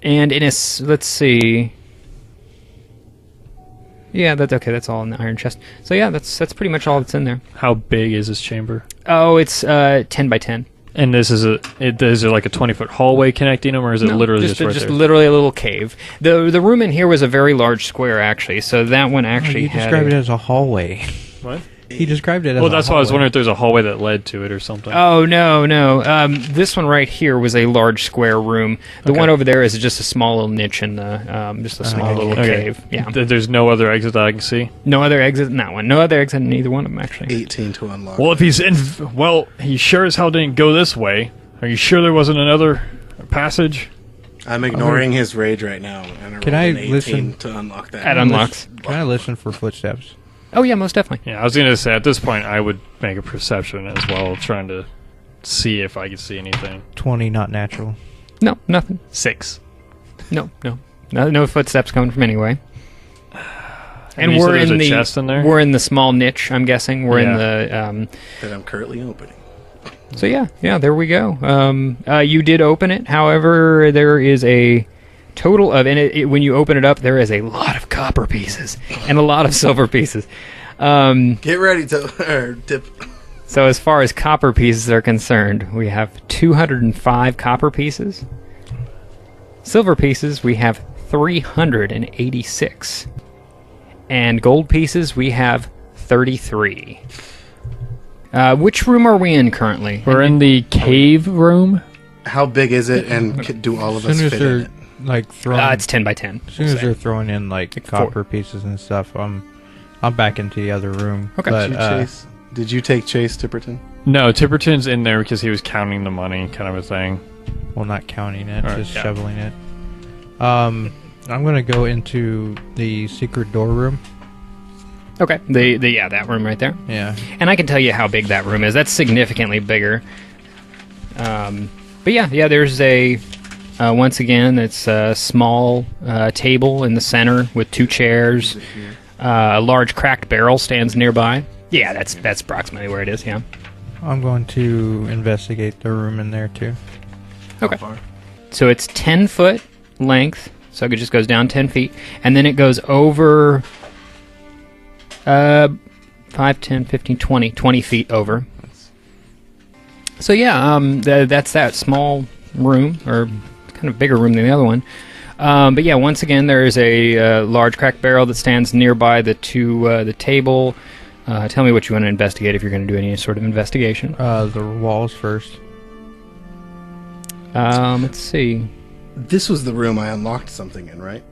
and let's see. Yeah, that's okay. That's all in the iron chest. So yeah, that's pretty much all that's in there. How big is this chamber? Oh, it's 10 by 10. And this is is there like a 20-foot hallway connecting them, or is it literally just right there? Literally a little cave. The room in here was a very large square, actually. So that one actually He had. described it as a hallway. What? He described it as Well, a that's why I was hallway. wondering if there's a hallway that led to it or something. Oh no! This one right here was a large square room. The Okay. one over there is just a small little niche in the, just a small little Okay. cave. Yeah. There's no other exit that I can see. No other exit in that one. No other exit in either one of them, actually. 18 to unlock. Well, if he's in, he sure as hell didn't go this way. Are you sure there wasn't another passage? I'm ignoring his rage right now, and I Can rolled I an 18 listen? to unlock that. That unlocks. Can I listen for footsteps? Oh yeah, most definitely. Yeah, I was gonna say at this point I would make a perception as well, trying to see if I could see anything. 20, not natural. No, nothing. 6. No footsteps coming from anyway. And you said we're there's in a the chest in there? we're in the small niche. I'm guessing we're in the. That I'm currently opening. So yeah, there we go. You did open it. However, there is a total of, and when you open it up, there is a lot of copper pieces and a lot of silver pieces. Get ready to tip. So as far as copper pieces are concerned, we have 205 copper pieces. Silver pieces, we have 386. And gold pieces, we have 33. Which room are we in currently? We're in the cave room. How big is it, and do all of As us soon as fit in they're it? like throwing, It's 10 by 10. as soon as they're throwing in like copper pieces and stuff, I'm back into the other room. Okay. But, Did you take Chase Tipperton? No, Tipperton's in there because he was counting the money, kind of a thing. Well, not counting it, Alright, just yeah. shoveling it. I'm gonna go into the secret door room. Okay. Yeah, that room right there. Yeah. And I can tell you how big that room is. That's significantly bigger. But yeah, there's a... once again, it's a small table in the center with 2 chairs. A large cracked barrel stands nearby. Yeah, that's approximately where it is, yeah. I'm going to investigate the room in there too. Okay. So it's 10 foot length, so it just goes down 10 feet, and then it goes over 5, 10, 15, 20 feet over. So yeah, that's that small room, or kind of bigger room than the other one. But yeah, once again, there is a large cracked barrel that stands nearby the table. Tell me what you want to investigate if you're going to do any sort of investigation. The walls first. Let's see. This was the room I unlocked something in, right?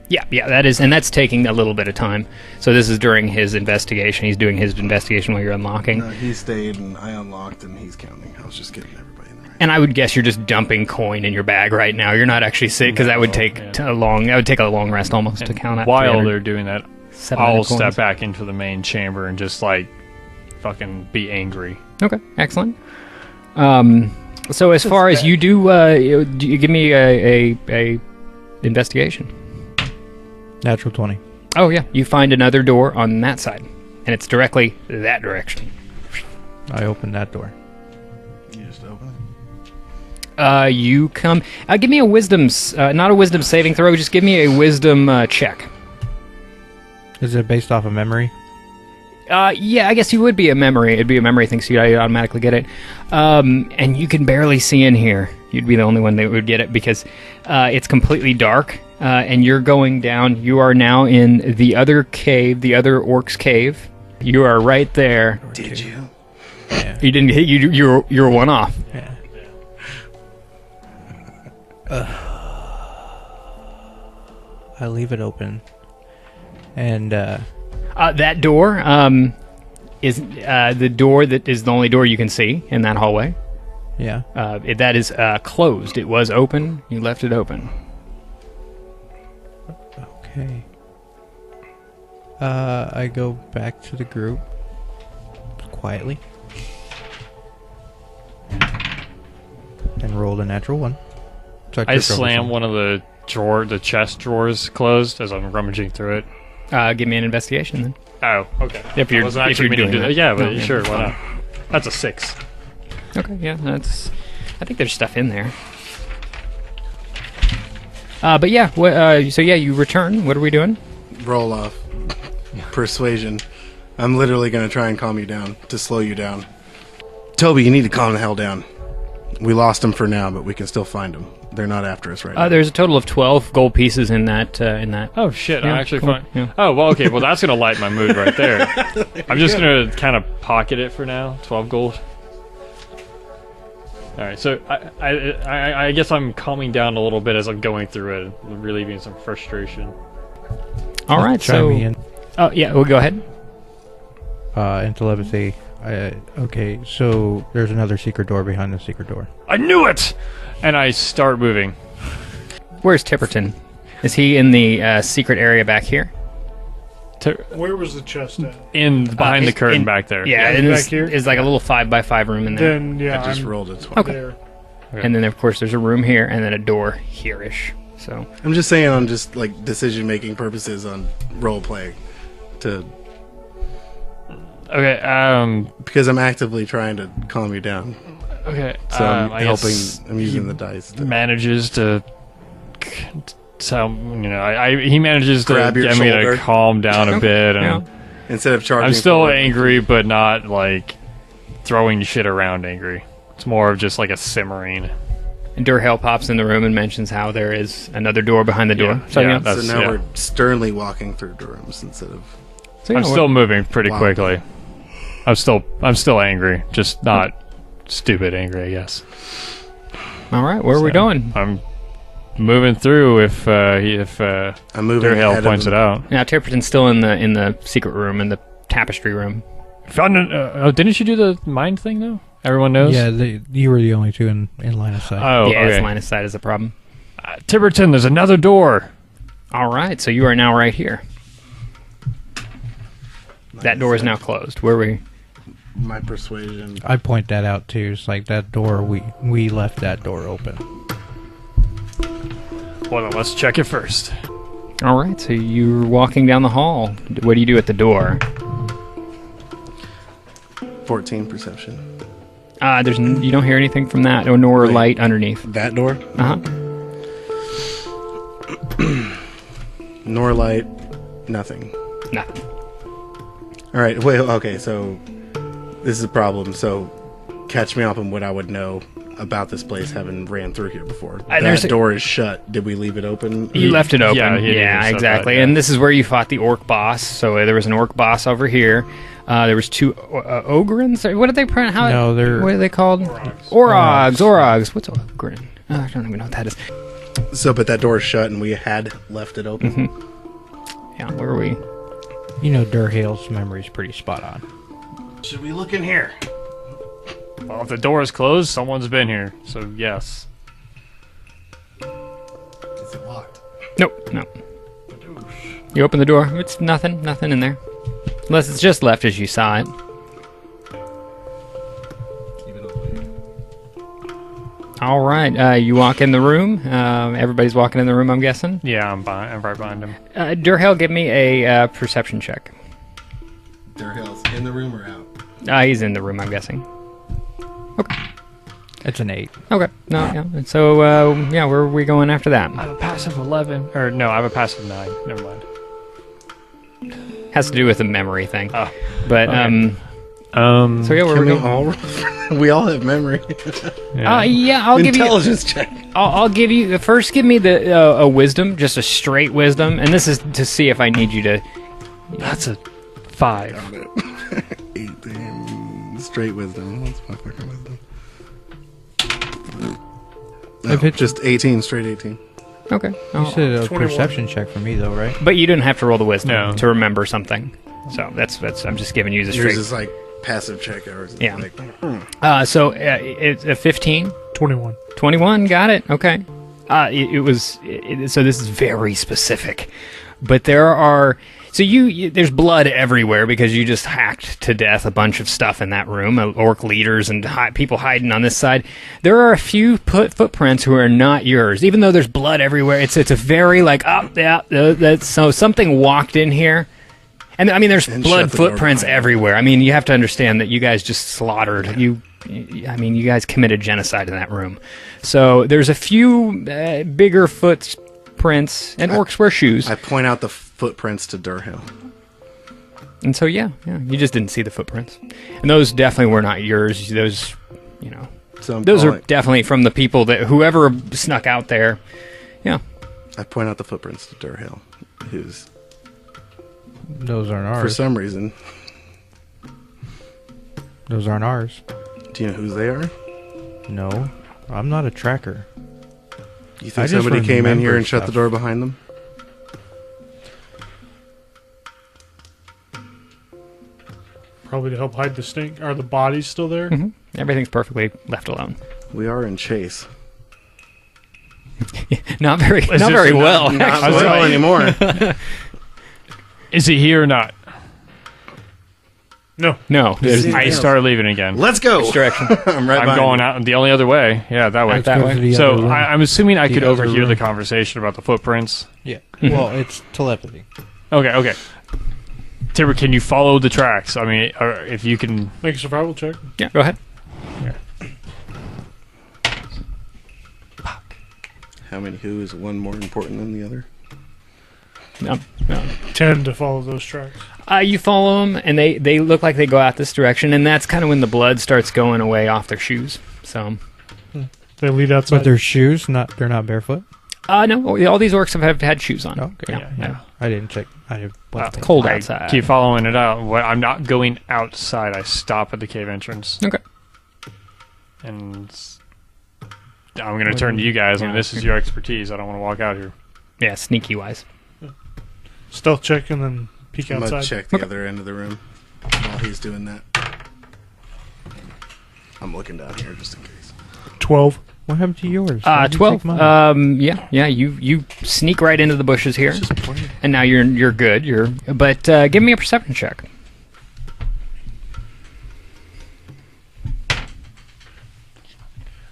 Yeah, that is, and that's taking a little bit of time. So this is during his investigation. He's doing his investigation while you're unlocking. No, he stayed and I unlocked and he's counting. I was just getting everybody in the right. And I would guess you're just dumping coin in your bag right now. You're not actually sick because that would take a long. That would take a long rest almost to count. While they're doing that, 700 I'll coins. step back into the main chamber and just like fucking be angry. Okay, excellent. So as far as you do you give me a investigation. Natural 20. Oh yeah, you find another door on that side, and it's directly that direction. I opened that door. You just open it. You come. Give me a wisdom, not a wisdom saving throw. Just give me a wisdom check. Is it based off of memory? Yeah, I guess you would be a memory. It'd be a memory thing, so you'd automatically get it. And you can barely see in here. You'd be the only one that would get it because it's completely dark. And you're going down. You are now in the other cave, the other orc's cave. You are right there. Did you? Yeah. You didn't hit. You're one off. Yeah. I leave it open. And That door is the door that is the only door you can see in that hallway. yeah. That is closed. It was open. You left it open. Okay. I go back to the group quietly and rolled a natural 1. So I took over slam some. one of the chest drawers closed as I'm rummaging through it. Give me an investigation then. Oh, okay. If you're- I wasn't if actually you're meaning to doing do that. Yeah, but No, yeah. sure, why not? That's a 6. Okay, yeah, that's. I think there's stuff in there. But yeah, so yeah, you return. What are we doing? Roll off. Persuasion. I'm literally going to try and calm you down, to slow you down. Toby, you need to calm the hell down. We lost them for now, but we can still find them. They're not after us right now. There's a total of 12 gold pieces in that. Oh shit! Yeah, I'm actually cool. fine. Yeah. Oh well, okay. Well, that's gonna light my mood right there. I'm just gonna kind of pocket it for now. 12 gold. All right. So I guess I'm calming down a little bit as I'm going through it, relieving some frustration. All right, Chime so. me in. Oh yeah, we'll go ahead. In telepathy. Okay, so there's another secret door behind the secret door. I knew it. And I start moving. Where's Tipperton? Is he in the secret area back here? Where was the chest at? In behind the curtain in- back there. Yeah, Yeah, and back it's, here? it's like a little 5x5 room in there. Then yeah, I just I'm rolled a 20. Okay. there. And then of course there's a room here and then a door here-ish. So I'm just saying on just like decision-making purposes on role play to Okay. because I'm actively trying to calm you down. Okay. So I'm I helping. guess I'm using the dice. To, manages to. So he manages to Grab your get me shoulder. to calm down a bit, and yeah. instead of charging, I'm still forward, angry, but not like throwing shit around angry. It's more of just like a simmering. And Durhale pops in the room and mentions how there is another door behind the door. Yeah, So yeah, yeah, that's- So now yeah. we're sternly walking through rooms instead of. so, yeah, I'm still moving pretty Wow. quickly. I'm still angry, just not stupid angry, I guess. all right. Where are we So, going? I'm moving through if I'm moving. Durhale ahead points of it out. Now Tipperton's still in the secret room in the tapestry room. Found didn't you do the mind thing though? Everyone knows? Yeah, you were the only two in line of sight. Oh, yeah, okay. it's line of sight is a problem. Tiverton, there's another door. All right, so you are now right here. That door is now closed. Where we? My persuasion. I point that out too. It's like that door. We left that door open. Well, then let's check it first. All right, so you're walking down the hall. What do you do at the door? 14 perception. You don't hear anything from that, nor Wait. light underneath. That door? Uh-huh. Nor light. Nothing. Nothing. All right. Wait. Okay. So this is a problem. So catch me up on what I would know about this place, having ran through here before. there's That a- door is shut. Did we leave it open? You left it open. Yeah, he said exactly. that, yeah. And this is where you fought the orc boss. So there was an orc boss over here. There was two ogrins. What did they print? No, they're- What are they called? Orogs. What's ogrin? I don't even know what that is. So, but that door is shut, and we had left it open. Yeah, where are we? You know, Durhale's memory's pretty spot on. Should we look in here? Well, if the door is closed, someone's been here. So, yes. Is it locked? Nope. No. You open the door. It's nothing in there. Unless it's just left as you saw it. Keep it open. All right. You walk in the room. Everybody's walking in the room, I'm guessing. Yeah, I'm right behind him. Durhale, give me a perception check. Durhale's in the room or out? He's in the room, I'm guessing. It's an 8. Okay. No, yeah. And so, where are we going after that? I have a passive 11. Or, no, I have a passive 9. Never mind. Has to do with the memory thing. Oh. But, Okay. so yeah, where Can we we going? all? We all have memory. I'll give you. Intelligence check. I'll give you. First, give me the a wisdom, just a straight wisdom, and this is to see if I need you to. That's a 5. 18. Straight wisdom. What's my fucking wisdom? If No, it- just 18. Straight 18. Okay. You said a 21. perception check for me, though, right? But you didn't have to roll the wisdom No. to remember something. So that's. I'm just giving you the Yours straight. is like passive check. Ours is Yeah. like, So it's a 15. 21. 21, got it. Okay. So this is very specific. But there are there's blood everywhere because you just hacked to death a bunch of stuff in that room, orc leaders and people hiding on this side. There are a few footprints who are not yours, even though there's blood everywhere. It's a very so something walked in here. And I mean, there's And blood shut the door footprints behind you. everywhere. I mean, you have to understand that you guys just slaughtered. You guys committed genocide in that room. So there's a few bigger footprints, and orcs wear shoes. I point out the footprints to Durham. And so, yeah, you just didn't see the footprints. And those definitely were not yours. Those, So I'm those are calling- definitely from the people that whoever snuck out there. Yeah. I point out the footprints to Durham, who's Those aren't for ours. some reason. Those aren't ours. Do you know whose they are? No, I'm not a tracker. You I think just somebody came in here remember and shut the stuff. door behind them? Probably to help hide the stink. Are the bodies still there? Hmm. Everything's perfectly left alone. We are in chase. Not very this well. Not was well right. anymore. Is he here or not? No. No, there's See, I Yeah. start leaving again. Let's go. this direction. I'm right I'm behind going you. out the only other way. Yeah, that way. Out that Go way. to the So other room. I'm assuming I The could other overhear the room. conversation about the footprints. Yeah. Well, it's telepathy. Okay. Tibber, can you follow the tracks? I mean, or if you can. Make a survival check. Yeah, go ahead. How many who is one more important than the other? No. 10 to follow those tracks. You follow them, and they look like they go out this direction, and that's kind of when the blood starts going away off their shoes. So, They lead outside. But their shoes, they're not barefoot. no, all these orcs have had shoes on. Okay. Yeah. I didn't check. It's cold I outside. keep following it out. I'm not going outside. I stop at the cave entrance. Okay. And I'm going to turn to you guys. I mean, this is your expertise. I don't want to walk out here. Yeah, sneaky wise. Stealth check and then peek I'm gonna outside. check the other end of the room while he's doing that. I'm I'm looking down here just in case. 12. What happened to yours? Why'd you take 12. mine? Yeah. You sneak right into the bushes here, Just play. and now you're good. But give me a perception check.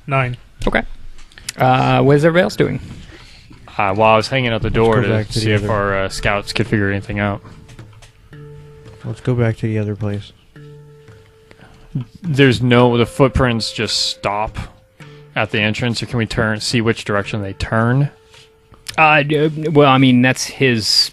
Nine. Okay. What is everybody else doing? While I was hanging out the door go back to to see the if other- our scouts could figure anything out. Let's go back to the other place. The footprints just stop at the entrance, or can we see which direction they turn? Well, I mean, that's his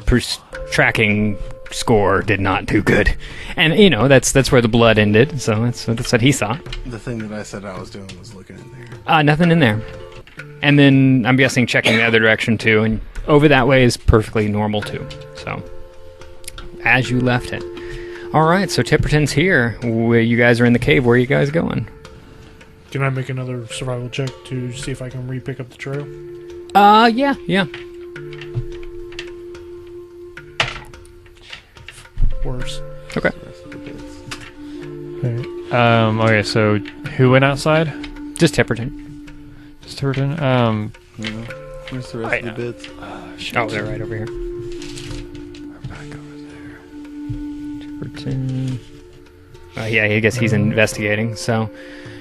tracking score did not do good, and that's where the blood ended. So that's what he saw. The thing that I said I was doing was looking in there. Nothing in there. And then I'm guessing checking the other direction too, and over that way is perfectly normal too. So, as you left it. All right, so Tipperton's here. You guys are in the cave. Where are you guys going? Can I make another survival check to see if I can re-pick up the trail? Yeah. Worse. Okay. Okay, so who went outside? Just Tipperton. Just Turton. Where's the rest of the bits? Oh, they're right over here. We're back over there. Tipperton. Yeah, I guess he's investigating. So,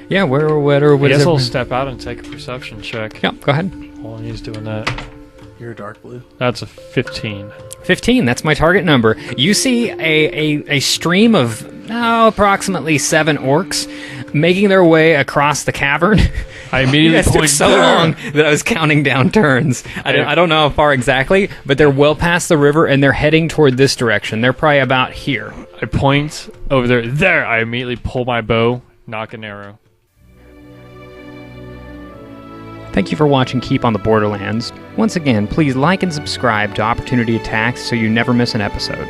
yeah, what I guess I'll everyone- step out and take a perception check. Yeah, go ahead. While he's doing that. You're a dark blue. That's a 15. 15, that's my target number. You see a stream of approximately 7 orcs making their way across the cavern. I You immediately guys took point so long that I was counting down turns. I don't know how far exactly, but they're well past the river and they're heading toward this direction. They're probably about here. I point over there. There! I immediately pull my bow, knock an arrow. Thank you for watching Keep on the Borderlands. Once again, please like and subscribe to Opportunity Attacks so you never miss an episode.